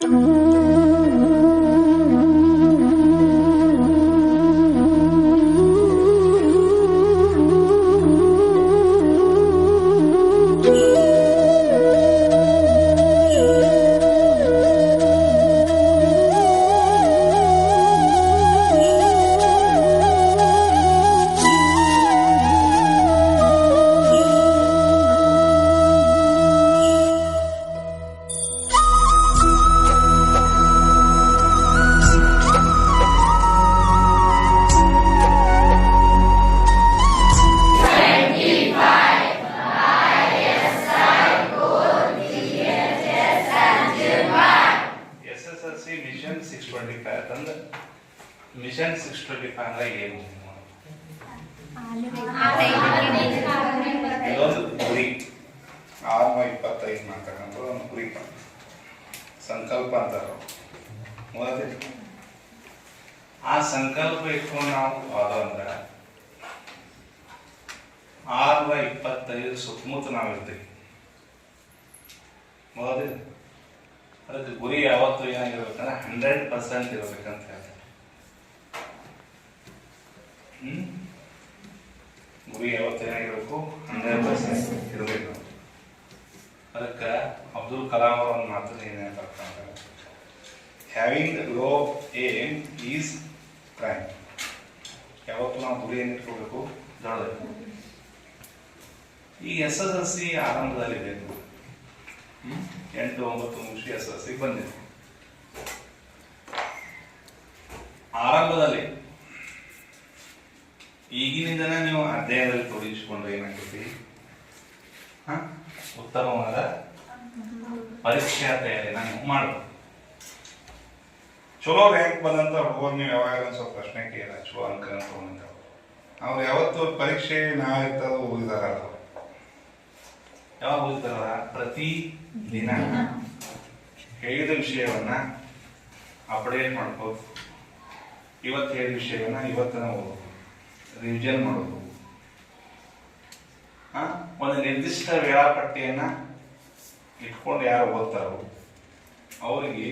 Mission 625 ಅಂತಂದ್ರೆ mission 625 ಅಂದ್ರೆ ಏನು? ಇದೊಂದು ಗುರಿ 625 ಮಾಡ್ತಕ್ಕಂಥ ಒಂದು ಗುರಿ ಸಂಕಲ್ಪ ಅಂತಾರೆ. ಆ ಸಂಕಲ್ಪ ಇಟ್ಕೊಂಡು ನಾವು ಅದು ಅಂದ್ರೆ 625 ಸುತ್ತಮುತ್ತ ನಾವು ಇರ್ತೀವಿ. ಮೊದಲಿದೆ ಅದಕ್ಕೆ ಗುರಿ ಯಾವತ್ತು ಏನಾಗಿರ್ಬೇಕಂದ್ರೆ 100% ಇರ್ಬೇಕಂತ ಹೇಳ್ತಾರೆ. ಗುರಿ ಯಾವತ್ತು ಏನಾಗಿರ್ಬೇಕು? 100% ಇರಬೇಕು. ಅದಕ್ಕೆ ಅಬ್ದುಲ್ ಕಲಾಂ ಅವರ ಒಂದು ಮಾತು ಏನೇನಂತಾರೆ, having low aim is crime. ಯಾವತ್ತು ನಾವು ಗುರಿ ಏನಿಟ್ಕೋಬೇಕು? ದೊಡ್ಡದು. ಈ SSLC ಆರಂಭದಲ್ಲಿ ಬೇಕು 8-9 ಮುಗಿಸಿ SSLC ಬಂದಿದೆ. ಆರಂಭದಲ್ಲಿ ಈಗಿನಿಂದನೇ ನೀವು ಅಧ್ಯಯನದಲ್ಲಿ ತೊಡಗಿಸಿಕೊಂಡ್ರೆ ಏನಾಗ್ತೈತಿ? ಉತ್ತಮವಾದ ಪರೀಕ್ಷಾ ತಯಾರಿನ ನೀವು ಮಾಡಬೇಕು. ಚಲೋ ರ್ಯಾಂಕ್ ಬಂದಂತ ಹುಡುಗರು ನೀವು ಯಾವಾಗ ಸ್ವಲ್ಪ ಪ್ರಶ್ನೆ ಕೇಳ ಚಲೋ ಅಂಕ ತಗೊಂಡ ಅವ್ರು ಯಾವತ್ತು ಪರೀಕ್ಷೆ ನಾವಿರ್ತದ ಹೋಗಿದಾರ. ಯಾವಾಗ ಹೋಗ್ತಾರ? ಪ್ರತಿ ದಿನ ಹೇಳಿದ ವಿಷಯವನ್ನ ಅಪ್ಡೇಟ್ ಮಾಡ್ಕೋದು. ಇವತ್ತು ಹೇಳಿದ ವಿಷಯವನ್ನ ಇವತ್ತನ ಓದೋದು, ರಿವಿಷನ್ ಮಾಡೋದು. ಒಂದು ನಿರ್ದಿಷ್ಟ ವೇಳಾಪಟ್ಟಿಯನ್ನ ಇಟ್ಕೊಂಡು ಯಾರು ಓದ್ತಾರೋ ಅವರಿಗೆ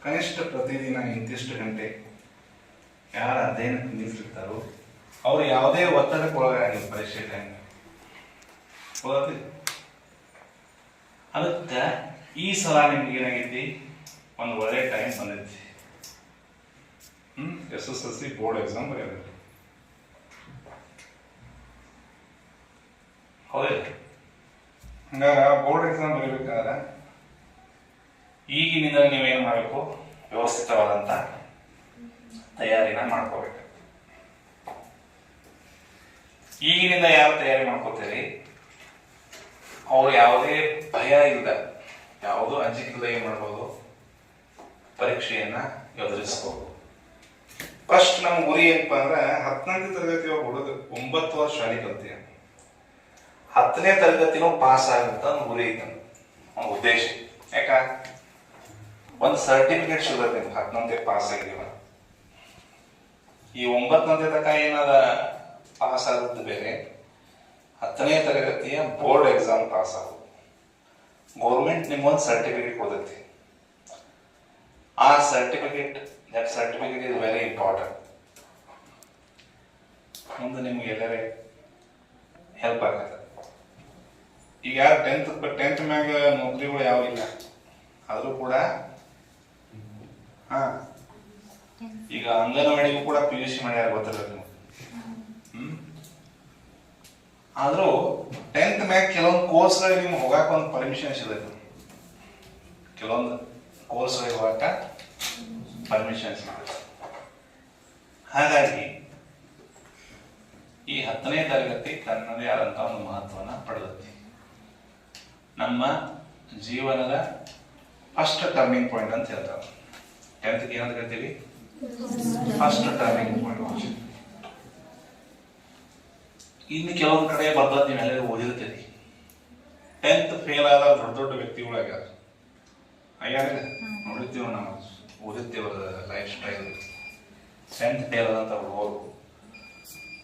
ಕನಿಷ್ಠ ಪ್ರತಿದಿನ ಇಂತಿಷ್ಟು ಗಂಟೆ ಯಾರು ಅಧ್ಯಯನಕ್ಕೆ ನಿಲ್ಲಿಸಿರ್ತಾರೋ ಅವ್ರು ಯಾವುದೇ ಒತ್ತಡಕ್ಕೆ ಒಳಗಾಗಿಲ್ಲ ಪರೀಕ್ಷೆ ಟೈಮ್. ಅದಕ್ಕೆ ಈ ಸಲ ನಿಮ್ಗೆ ಏನಾಗೈತಿ? ಒಂದು ಒಳ್ಳೆ ಟೈಮ್ ಬಂದೈತಿ. SSLC ಬೋರ್ಡ್ ಎಕ್ಸಾಮ್ ಬರೆಯಬೇಕು. ಹೌದೇ? ಹಂಗಾರ ಬೋರ್ಡ್ ಎಕ್ಸಾಮ್ ಬರೀಬೇಕಾದ್ರೆ ಈಗಿನಿಂದ ನೀವೇನ್ ಮಾಡಬೇಕು? ವ್ಯವಸ್ಥಿತವಾದಂತ ತಯಾರಿನ ಮಾಡ್ಕೋಬೇಕು. ಈಗಿನಿಂದ ಯಾರು ತಯಾರಿ ಮಾಡ್ಕೋತೀರಿ ಅವ್ರು ಯಾವುದೇ ಭಯ ಇಲ್ಲ, ಯಾವುದೋ ಅಂಜಿಕಿಲ್ಲ, ಏನ್ ಮಾಡ್ಬೋದು? ಪರೀಕ್ಷೆಯನ್ನ ಎದುರಿಸ್ಬೋದು. ಫಸ್ಟ್ ನಮ್ಮ ಗುರಿ ಏನಪ್ಪಾ ಅಂದ್ರೆ 10ನೇ ತರಗತಿ ಹುಡುಗ 9 ವರ್ಷ ಶಾಲೆ ಕಲ್ತೀಯ, 10ನೇ ತರಗತಿನೂ ಪಾಸ್ ಆಗುತ್ತ ಒಂದು ಗುರಿ ಐತೆ, ಒಂದು ಉದ್ದೇಶ. ಯಾಕ? ಒಂದು ಸರ್ಟಿಫಿಕೇಟ್ ಸಿಗುತ್ತೆ ನಿಮ್ಗೆ 10ನೇ ಪಾಸ್ ಆಗಿದೀವ. ಈ 9ನೇ ತನಕ ಏನದ ಪಾಸ್ ಆದದ್ದು ಬೇರೆ, 10ನೇ ತರಗತಿಯ ಬೋರ್ಡ್ ಎಕ್ಸಾಮ್ ಪಾಸ್ ಆಗೋದು. ಗೌರ್ಮೆಂಟ್ ನಿಮ್ಗೊಂದು ಸರ್ಟಿಫಿಕೇಟ್ ಕೊಡ್ತೈತಿ. ಆ ಸರ್ಟಿಫಿಕೇಟ್ ಇಸ್ ವೆರಿ ಇಂಪಾರ್ಟೆಂಟ್. ಮುಂದೆ ನಿಮ್ಗೆ ಎಲ್ಲರೇ ಹೆಲ್ಪ್ ಆಗತ್ತೆ. ಈಗ ಯಾರು 10th ಮ್ಯಾಗ ನೌಕರಿಗಳು ಯಾವ ಇಲ್ಲ ಆದ್ರೂ ಕೂಡ ಈಗ ಅಂಗನವಾಡಿಗೂ ಕೂಡ PUC ಮಾಡ್ಯಾರ, ಗೊತ್ತಿಲ್ಲ ನೀವು. ಆದ್ರೂ 10th ಮ್ಯಾಗ ಕೆಲವೊಂದು ಕೋರ್ಸ್ಗಳಿಗೆ ನಿಮ್ಗೆ ಹೋಗಾಕ ಒಂದು ಪರ್ಮಿಷನ್ ಸಿಗುತ್ತೆ. ಕೆಲವೊಂದು ಕೋರ್ಸ್ಗಳಿಗೆ ಹೋಗಾಕ ಪರ್ಮಿಷನ್ ಸಿಗುತ್ತೆ. ಹಾಗಾಗಿ ಈ 10ನೇ ತರಗತಿ ತನ್ನದೇ ಆದಂತ ಒಂದು ಮಹತ್ವನ ಪಡೆದೈತಿ. ನಮ್ಮ ಜೀವನದ ಫಸ್ಟ್ ಟರ್ನಿಂಗ್ ಪಾಯಿಂಟ್ ಅಂತ ಹೇಳ್ತಾರೆ. 10th ಏನಂತ ಕರಿತೀವಿ? First turning point. ಇನ್ನು ಕೆಲವೊಂದು ಕಡೆ ಬರ್ತದ, ನೀವೆಲ್ಲರೂ ಓದಿರ್ತೀರಿ. 10th ಫೇಲ್ ಆದ ದೊಡ್ಡ ದೊಡ್ಡ ವ್ಯಕ್ತಿಗಳಾಗ್ಯಾರ. ನೋಡಿರ್ತೀವ, ನಾವು ಓದಿರ್ತೀವ ಲೈಫ್ ಸ್ಟೈಲ್. 10th ಫೇಲ್ ಆದಂತ ಹುಡುಗರು,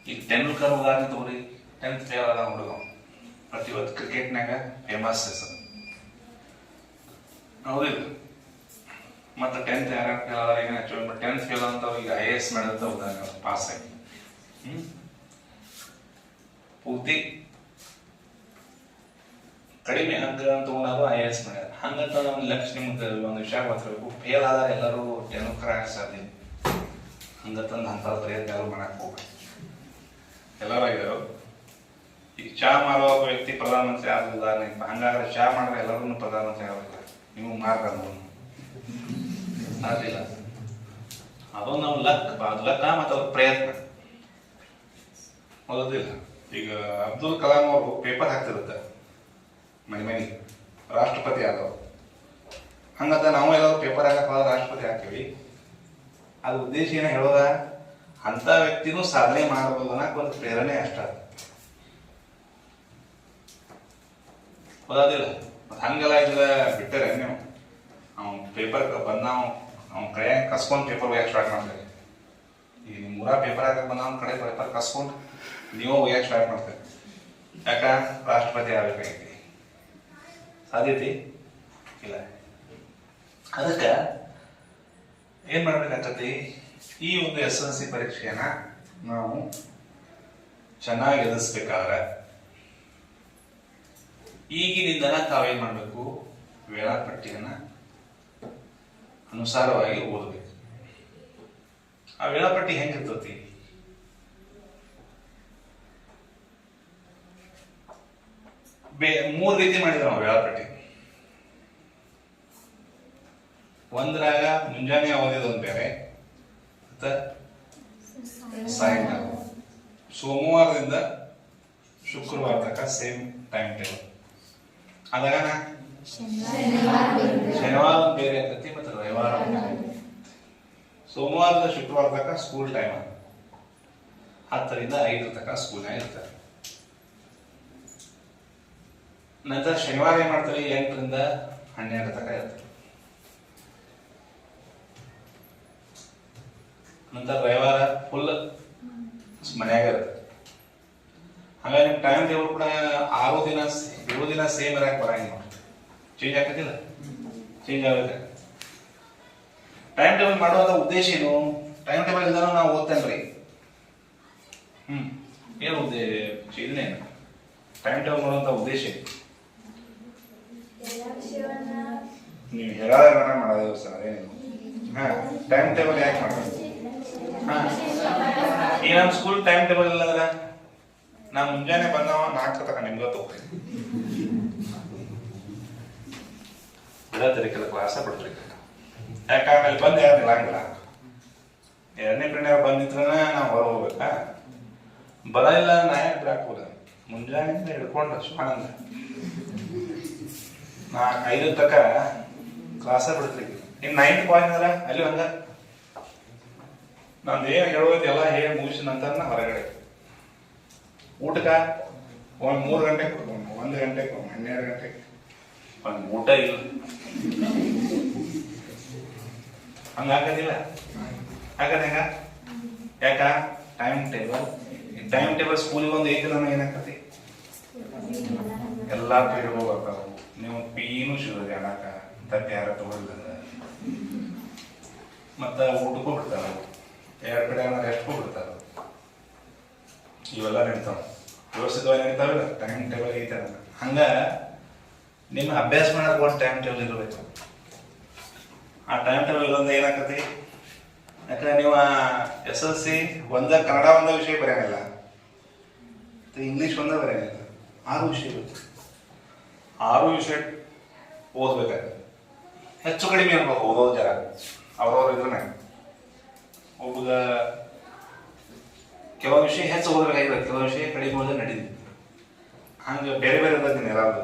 ಈಗ ತೆಂಡೂಲ್ಕರ್ ಉದಾಹರಣೆ ತಗೋರಿ. 10th ಫೇಲ್ ಆದ ಹುಡುಗ ಇವತ್ತು ಕ್ರಿಕೆಟ್ನಾಗ ಫೇಮಸ್ ಹೆಸರು. ಹೌದಿಲ್ಲ? ಮತ್ತು 10th ಯಾರ್ಯಾರು ಫೇಲ್ ಆದ್ರೆ ಈಗ ಆ್ಯಕ್ಚುಲಿ 10th ಫೇಲ್ ಅಂತವ್ರು ಈಗ IAS ಮಾಡಿದಂತ ಉದಾಹರಣೆ ಪಾಸ್ ಆಗಿ ಪೂರ್ತಿ ಕಡಿಮೆ ಅಂಕ ತಗೊಂಡಾಗ IAS ಮಾಡ್ಯಾರ. ಹಂಗಂತ ಒಂದು ಲಕ್ಷ ನಿಮ್ಗೆ ಒಂದು ವಿಷಯ ಗೊತ್ತಿರಬೇಕು, ಫೇಲ್ ಆದ್ರೆ ಎಲ್ಲರೂ ಜನಕರ ಸಾಧ್ಯ ಹಂಗಂತಂದು ಅಂತ ಪ್ರಯತ್ನ ಯಾರು ಮಾಡಕ್ಕೆ ಹೋಗ್ಬೇಕು. ಎಲ್ಲರೂ ಆಗಿದ್ರು. ಈಗ ಚಹಾ ಮಾಡುವ ವ್ಯಕ್ತಿ ಪ್ರಧಾನಮಂತ್ರಿ ಆದ ಉದಾಹರಣೆ, ಹಂಗಾದ್ರೆ ಚಹಾ ಮಾಡಿದ್ರೆ ಎಲ್ಲರೂ ಪ್ರಧಾನಮಂತ್ರಿ ಆಗಬೇಕು. ನೀವು ಮಾಡ್ಬಾರ್ದು ಅದಿಲ್ಲ, ಅದೊಂದು ನಾವು ಲಕ್ ಮತ್ತು ಅವ್ರ ಪ್ರಯತ್ನ ಓದೋದಿಲ್ಲ. ಈಗ ಅಬ್ದುಲ್ ಕಲಾಂ ಅವರು ಪೇಪರ್ ಹಾಕ್ತಿರುತ್ತೆ ಮನೆ ರಾಷ್ಟ್ರಪತಿ ಆದವು. ಹಂಗಂತ ನಾವು ಎಲ್ಲರೂ ಪೇಪರ್ ಹಾಕಕ್ಕೆ ರಾಷ್ಟ್ರಪತಿ ಹಾಕ್ತೀವಿ. ಅದು ಉದ್ದೇಶ ಏನೋ ಹೇಳೋದ ಅಂತ ವ್ಯಕ್ತಿನೂ ಸಾಧನೆ ಮಾಡಬಹುದು ಅನ್ನಕ್ಕೆ ಒಂದು ಪ್ರೇರಣೆ ಅಷ್ಟ ಓದೋದಿಲ್ಲ. ಮತ್ತು ಹಂಗೆಲ್ಲ ಇದ್ರ ಬಿಟ್ಟರೆ ನೀವು ಅವ್ನು ಪೇಪರ್ ಬಂದ ಅವ್ನ ಕಡೆ ಕಸ್ಕೊಂಡು ಪೇಪರ್ ಒಯ್ಯಕ್ಕೆ ಸ್ಟಾರ್ಟ್ ಮಾಡ್ತೇವೆ. ಈಗ ನಿಮ್ಮ ಪೇಪರ್ ಹಾಕಕ್ಕೆ ಬಂದ ಅವ್ನ ಕಡೆ ಪೇಪರ್ ಕಸ್ಕೊಂಡು ನೀವು ಒಯ್ಯಕ್ಕೆ ಸ್ಟಾರ್ಟ್ ಮಾಡ್ತೇವೆ. ಯಾಕ ರಾಷ್ಟ್ರಪತಿ ಆಗಬೇಕಾಗೈತಿ, ಸಾಧ್ಯತೆ ಇಲ್ಲ. ಅದಕ್ಕೆ ಏನ್ ಮಾಡ್ಬೇಕಾಗ್ತತಿ, ಈ ಒಂದು SSLC ಪರೀಕ್ಷೆಯನ್ನ ನಾವು ಚೆನ್ನಾಗಿ ಎದುರಿಸ್ಬೇಕಾದ್ರೆ ಈಗಿನಿಂದನ ತಾವೇನ್ ಮಾಡ್ಬೇಕು, ವೇಳಾಪಟ್ಟಿಯನ್ನ ಅನುಸಾರವಾಗಿ ಓದಬೇಕು. ಆ ವೇಳಾಪಟ್ಟಿ ಹೆಂಗಿರ್ತತಿ, ಮೂರು ರೀತಿ ಮಾಡಿದ್ರು ನಾವು ವೇಳಾಪಟ್ಟಿ. ಒಂದ್ರಾಗ ಮುಂಜಾನೆ ಓದಿದೊಂದು ಬೇರೆ, ಸಾಯಂಕಾಲ ಸೋಮವಾರದಿಂದ ಶುಕ್ರವಾರ ತನಕ ಸೇಮ್ ಟೈಮ್ ಟೇಬಲ್. ಅದಾಗ ಶನಿವಾರ ಬೇರೆ ಆಗ್ತತಿ ಮತ್ತು ರವಿವಾರ. ಸೋಮವಾರದಿಂದ ಶುಕ್ರವಾರ ತನಕ ಸ್ಕೂಲ್ ಟೈಮ್ 10ರಿಂದ 5 ತನಕ ಸ್ಕೂಲ್ನಾಗ ಇರ್ತಾರೆ. ನಂತರ ಶನಿವಾರ ಏನ್ ಮಾಡ್ತಾರೆ, 8ರಿಂದ 12 ತನಕ ಇರ್ತಾರೆ. ನಂತರ ರವಿವಾರ ಫುಲ್ ಮನ್ಯಾಗ ಇರುತ್ತೆ. ಹಾಗಾಗಿ ನಿಮ್ ಟೈಮ್ ಟೇಬಲ್ ಕೂಡ 7 ದಿನ ಸೇಮ್ ಇರಕ್ಕೆ ಬರಂಗಿಲ್ಲ, ಚೇಂಜ್ ಆಗ್ತದಿಲ್ಲ, ಚೇಂಜ್ ಆಗುತ್ತೆ. ಟೈಮ್ ಟೇಬಲ್ ಮಾಡುವಂತ ಉದ್ದೇಶ ಏನು, ಟೈಮ್ ಟೇಬಲ್ ಇಲ್ದಾನು ನಾವು ಓದ್ತೇನ್ರಿ. ಏನು ಉದ್ದೇಶ, ಇದನ್ನೇನು ಟೈಮ್ ಟೇಬಲ್ ಮಾಡುವಂತ ಉದ್ದೇಶ? ನೀವು ಹೇಳೋದನ್ನ ಮಾಡೋದು ಸರ್, ಅದೇನು ಟೈಮ್ ಟೇಬಲ್ ಯಾಕೆ ಮಾಡೋದು? ಈ ನಮ್ಮ ಸ್ಕೂಲ್ ಟೈಮ್ ಟೇಬಲ್ ಇಲ್ಲಂದ್ರ ನಾ ಮುಂಜಾನೆ ಬಂದವ 4 ತನಕ ನಿಮ್ಗೆ ತಗೋತೀನಿ, ಬಿಡತರಿಕಲ್ಲ ಕ್ಲಾಸ ಬಿಡ್ತರಿಕಲ್ಲ. ಯಾಕಂದ್ರೆ ಅಲ್ಲಿ ಬಂದು ಯಾರು ಇರಂಗಿಲ್ಲ. 2ನೇ ಪಿರಿಯಡ್ ಬಂದಿದ್ರ ನಾವು ಹೊರ ಹೋಗ್ಬೇಕಾ, ಬರಲಿಲ್ಲ ನಾ ಯಾಕೆ ಬಿಡಾಕೋದ, ಮುಂಜಾನೆಯಿಂದ ಹಿಡ್ಕೊಂಡು ಸುಮಾನಂದ 4-5 ತನಕ ಕ್ಲಾಸ ಬಿಡ್ತರಿಕ. ಇನ್ನು 9th ಪಾಯಿಂಟ್ ಅಲ್ಲ ಅಲ್ಲಿ ಹಂಗ ನಂದು ಏನು ಹೇಳೋದೆಲ್ಲ ಹೇಳಿ ಮುಗಿಸಿದ ನಂತರ ಹೊರಗಡೆ ಊಟಕ್ಕ 3 ಗಂಟೆಗೆ 1 ಗಂಟೆಗೆ 12 ಗಂಟೆಗೆ ಒಂದು ಊಟ ಇಲ್ಲ. ಹಂಗಾಗೋದಿಲ್ಲ, ಹಾಗಾದ ಹೆಂಗ? ಯಾಕ ಟೈಮ್ ಟೇಬಲ್ ಸ್ಕೂಲಿಗೆ ಒಂದು 5 ದಿನ ಏನಾಗ್ತತಿ, ಎಲ್ಲ ಪೀರಿಯಡ್ ಹೋಗ್ತಾವ. ನೀವು ಪೀನು ಸಿಗೋದು ಅನ್ನಕ ತಪ್ಪಿ ಯಾರ ತಗೊಳ್ದ ಮತ್ತ ಊಟಕ್ಕೂ ಬಿಡ್ತಾರ, 2 ಕಡೆ ರೆಸ್ಟ್ಗೂ ಬಿಡ್ತಾರ. ಇವೆಲ್ಲ ನಿಂತಾವ, ವ್ಯವಸ್ಥಿತವಾಗಿ ನಿಂತಾವಿಲ್ಲ, ಟೈಮ್ ಟೇಬಲ್ ಐತೆ. ಹಂಗ ನಿಮ್ಮ ಅಭ್ಯಾಸ ಮಾಡೋಕೆ ಒಂದು ಟೈಮ್ ಟೇಬಲ್ ಇರಬೇಕು. ಆ ಟೈಮ್ ಟೇಬಲ್ ಒಂದು ಏನಾಗ್ತತಿ, ಯಾಕಂದ್ರೆ ನೀವು SSLC ಕನ್ನಡ ಒಂದ ವಿಷಯ ಬರೆಯಂಗಿಲ್ಲ, ಇಂಗ್ಲೀಷ್ ಒಂದ ಬರೆಯಂಗಿಲ್ಲ, 6 ವಿಷಯ ಇರುತ್ತೆ. 6 ವಿಷಯ ಓದ್ಬೇಕಾಗ್ತದೆ. ಹೆಚ್ಚು ಕಡಿಮೆ ಅನ್ಬೇಕು ಓದೋದು ಜರ ಅವ್ರವ್ರು ಇದ್ರೆ. ಒಬ್ಬಗ ಕೆಲವು ವಿಷಯ ಹೆಚ್ಚು ಓದಬೇಕಾಗಿಲ್ಲ, ಕೆಲವು ವಿಷಯ ಕಡಿಮೆ ಓದಿದ್ರೆ ನಡೀತಿತ್ತು. ಹಂಗೆ ಬೇರೆ ಬೇರೆ ಇರ್ತೀನಿ ಎಲ್ಲಾದ್ರು.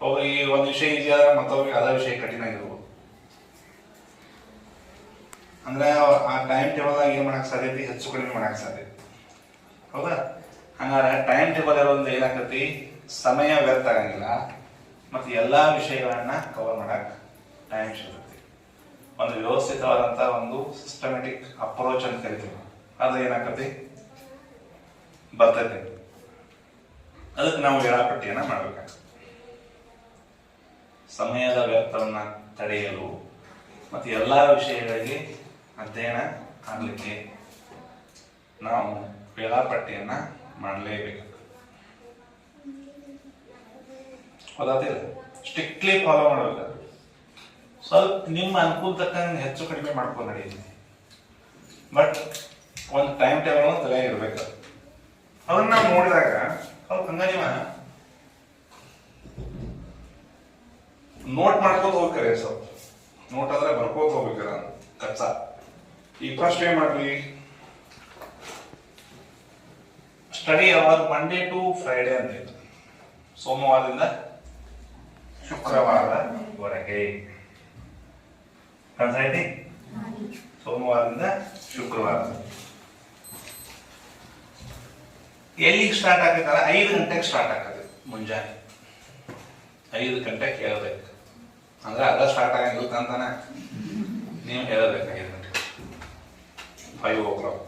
ಒಬ್ಬರಿಗೆ ಒಂದು ವಿಷಯ ಈಜಿ ಆದ್ರೆ ಮತ್ತೊಬ್ಬರಿಗೆ ಅದ ವಿಷಯ ಕಠಿಣ ಆಗಿರ್ಬೋದು. ಅಂದ್ರೆ ಆ ಟೈಮ್ ಟೇಬಲ್ದಾಗ ಏನ್ ಮಾಡಕ್ ಸಾಧ್ಯತೆ, ಹೆಚ್ಚು ಕಡಿಮೆ ಮಾಡಕ್ ಸಾಧ್ಯತೆ. ಹೌದಾ? ಹಂಗಾರೆ ಟೈಮ್ ಟೇಬಲ್ ಇರೋದ್ರಿಂದ ಏನಾಗ್ತತಿ, ಸಮಯ ವ್ಯರ್ಥ ಆಗಂಗಿಲ್ಲ ಮತ್ತು ಎಲ್ಲಾ ವಿಷಯಗಳನ್ನ ಕವರ್ ಮಾಡಕ್ ಟೈಮ್ ಸಿಗುತ್ತೆ. ಒಂದು ವ್ಯವಸ್ಥಿತವಾದಂತ ಒಂದು ಸಿಸ್ಟಮೆಟಿಕ್ ಅಪ್ರೋಚ್ ಅಂತ ಕರಿತೀವಿ, ಅದು ಏನಾಗ್ತತಿ ಬರ್ತೈತಿ. ಅದಕ್ಕೆ ನಾವು ವೇಳಾಪಟ್ಟಿಯನ್ನ ಮಾಡ್ಬೇಕಾಗ್ತದೆ. ಸಮಯದ ವ್ಯರ್ಥವನ್ನ ತಡೆಯಲು ಮತ್ತು ಎಲ್ಲ ವಿಷಯಗಳಿಗೆ ಅಧ್ಯಯನ ಆಗಲಿಕ್ಕೆ ನಾವು ವೇಳಾಪಟ್ಟಿಯನ್ನ ಮಾಡಲೇಬೇಕು. ಗೊತ್ತಾಗ್ತಿಲ್ಲ? ಸ್ಟ್ರಿಕ್ಟ್ಲಿ ಫಾಲೋ ಮಾಡಬೇಕು. ಸ್ವಲ್ಪ ನಿಮ್ಮ ಅನುಕೂಲ ತಕ್ಕಂಗೆ ಹೆಚ್ಚು ಕಡಿಮೆ ಮಾಡ್ಕೊಂಡು ನಡೆಯುತ್ತೆ. ಬಟ್ ಒಂದು ಟೈಮ್ ಟೇಬಲ್ ತಲೆ ಇರ್ಬೇಕು. ಅದನ್ನ ನಾವು ನೋಡಿದಾಗ ಸ್ವಲ್ಪ ಹಂಗ ನೀವ ನೋಟ್ ಮಾಡ್ಕೋತ ಹೋಗ್ತಾರೆ. ಸ್ವಲ್ಪ ನೋಟ್ ಆದ್ರೆ ಬರ್ಕೋತ ಹೋಗ್ಬೇಕಾರ ಕಚ್ಚ. ಈಗ ಫಸ್ಟ್ ಏನ್ ಮಾಡ್ರಿ, study hour Monday to Friday ಅಂತ ಇದೆ. ಸೋಮವಾರದಿಂದ ಶುಕ್ರವಾರದವರೆಗೆ ಐತಿ. ಸೋಮವಾರದಿಂದ ಶುಕ್ರವಾರ ಎಲ್ಲಿಗೆ ಸ್ಟಾರ್ಟ್ ಆಗತ್ತಲ್ಲ, 5 ಗಂಟೆಗೆ ಸ್ಟಾರ್ಟ್ ಆಗತ್ತೆ. ಮುಂಜಾನೆ 5 ಗಂಟೆಗೆ ಹೇಳ್ಬೇಕು. ಅಂದ್ರೆ ಅದ ಸ್ಟಾರ್ಟ್ ಆಗಂಗಿಲ್ಲ ಅಂತಾನ ನೀವು ಹೇಳಬೇಕು. 5 ಗಂಟೆಗೆ 5 o'clock.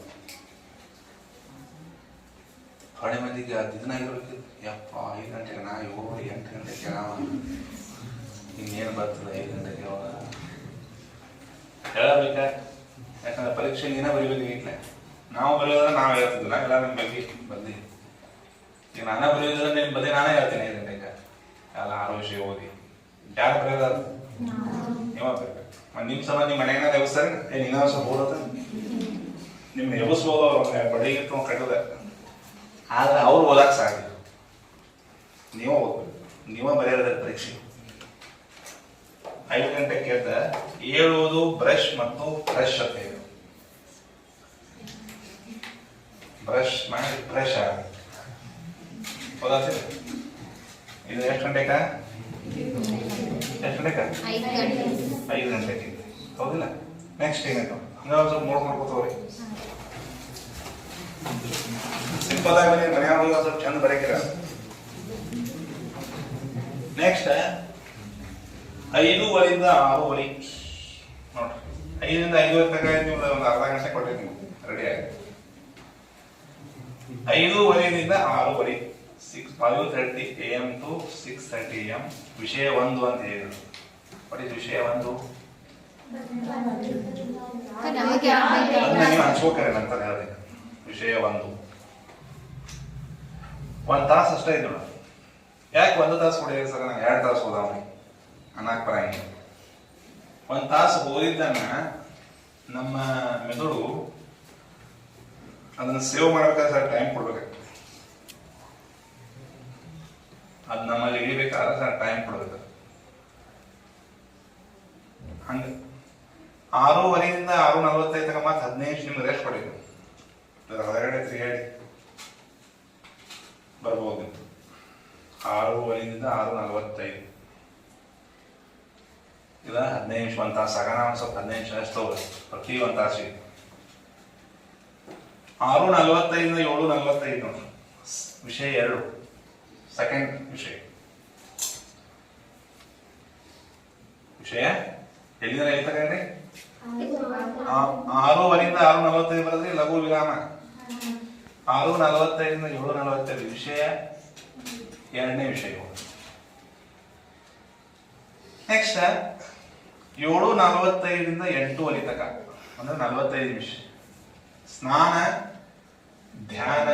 ಥೋಡೆ ಮಂದಿಗೆ ದಿನ ಇರಬೇಕು. ಯಪ್ಪ 5 ಗಂಟೆಗೆ ನಾ 7-8 ಗಂಟೆಗೆ ಇನ್ನೇನು ಬರ್ತದೆ 5 ಗಂಟೆಗೆ ಹೇಳಬೇಕ. ಯಾಕಂದ್ರೆ ಪರೀಕ್ಷೆ ನೀನ ಬರೀಬೇಕಾಗಿಲ್ಲ. ನಾವು ಬರೆಯೋದ್ರೆ ನಾವು ಹೇಳ್ತಿದ್ದಿಲ್ಲ, ಎಲ್ಲ ನಿಮ್ಮ ಬಗ್ಗೆ ಬಂದಿ. ಈಗ ನಾನೇ ಬರೆಯೋದ್ರೆ ನಿಮ್ಮ ಬಗ್ಗೆ ನಾನೇ ಹೇಳ್ತೀನಿ 5 ಗಂಟೆಗೆ ಎಲ್ಲ 6 ವಿಷಯ ಓದಿ. ಯಾರು ಬರೆಯೋದ ನೀವ ಬರ್ಬೇಕು. ನಿಮ್ಮ ಸಮ ನಿಮ್ಮ ಮನೆಯಾಗ ಎಬ್ಸ್ತಾರೆ. ನೀನ ಸ್ವಲ್ಪ ಓದೋದ ನಿಮ್ನ ಎಬ್ಸ್ಬೋದು. ಅವ್ರ ಬಡಿಗೆ ಕಟ್ಟದ. ಆದ್ರೆ ಅವ್ರು ಓದಕ್ ಸಾಧ್ಯ. ನೀವ ಓದ್ಬೇಕು. ನೀವ ಬರೆಯೋದ ಪರೀಕ್ಷೆ. 5 ಗಂಟೆಗೆ ಎದ್ದ ಏಳುವುದು ಬ್ರಷ್ ಮತ್ತು ಫ್ರೆಶ್ ಅಂತ ಇದೆ. ಬ್ರಷ್ ಮಾಡಿ ಫ್ರೆಶ್ ಆಗ ಇದು ಎಷ್ಟು ಗಂಟೆಗ? ಎಷ್ಟು ಗಂಟೆಗ? 5 ಗಂಟೆಗೆ. ಹೌದಿಲ್ಲ? ನೆಕ್ಸ್ಟ್ ಏನಾಯ್ತು ಹಂಗ ಸ್ವಲ್ಪ ನೋಡ್ಕೊಳ್ಕೋತವ್ರಿ. ಸಿಂಪಲ್ ಆಗಿ ಮನೆಯಾಗ ಸ್ವಲ್ಪ ಚಂದ ಬರೀಕಿರ. ನೆಕ್ಸ್ಟ್ 5:15 6:30 ನೋಡ್ರಿ. 5ರಿಂದ 5:30 ತನಕ ನೀವು ಒಂದು ಅರ್ಧ ಗಂಟೆ ಕೊಟ್ಟಿರಿ ರೆಡಿ ಆಗಿ. 5:15ರಿಂದ 6:30 5:30 AM to 6:30 AM. ವಿಷಯ 1 ಅಂತ ಹೇಳಿದ್ರು. ವಾಟ್ ಇಸ್ ವಿಷಯ 1? ನೀವು ಹಂಚ್ಕೋಕರೆ ಅಂತ ಹೇಳಿದೆ. ವಿಷಯ 1 1 ತಾಸು ಅಷ್ಟೇ ಇದ್ರು. ಯಾಕೆ 1 ತಾಸು ಹೊಡೆಯ ಸರ್, ನಾನು 2 ತಾಸು ಹೋದವನಿ ಅನ್ನಕ್ ಬರಂಗಿಲ್ಲ. 1 ತಾಸು ಓದಿದ್ದನ್ನ ನಮ್ಮ ಮೆದುಳು ಅದನ್ನ ಸೇವ್ ಮಾಡ್ಬೇಕಾದ್ರೆ ಸರ್ ಟೈಮ್ ಕೊಡ್ಬೇಕು. ಅದ್ ನಮ್ಮಲ್ಲಿ ಇಳಿಬೇಕಾದ್ರೆ ಸರ್ ಟೈಮ್ ಕೊಡ್ಬೇಕು. ಹಂಗ 6:15ರಿಂದ 6:45 ತನಕ ಮತ್ತೆ 15 ನಿಮ್ಗೆ ರೆಸ್ಟ್ ಕೊಡಬೇಕು. ಹೊರಗಡೆ ತಿರುಗಾಡಿ ಬರ್ಬೋದು. 6:15ರಿಂದ 6:45 ಇಲ್ಲ 15 ನಿಮಿಷ 1 ತಾಸು ಆಗ ನಾವು ಸ್ವಲ್ಪ 15 ನಿಮಿಷ ಅಷ್ಟು ಹೋಗ್ಬೇಕು ಪ್ರತಿ 1 ತಾಸಿಗೆ. 6:45ರಿಂದ 7:45 ನೋಡಿ. ವಿಷಯ 2 ಸೆಕೆಂಡ್ ವಿಷಯ. ವಿಷಯ ಎಲ್ಲಿಂದ ಎಲ್ಲಿ ತಗೊಂಡ್ರಿ? 6:15ರಿಂದ 6:45 ಬರೋದ್ರಿ ಲಘು ವಿರಾಮ. 6:45ರಿಂದ 7:45 ವಿಷಯ 2ನೇ ವಿಷಯ. ನೆಕ್ಸ್ಟ್ 7:45ರಿಂದ 8:20 ತನಕ ಅಂದ್ರೆ 45 ನಿಮಿಷ ಸ್ನಾನ, ಧ್ಯಾನ,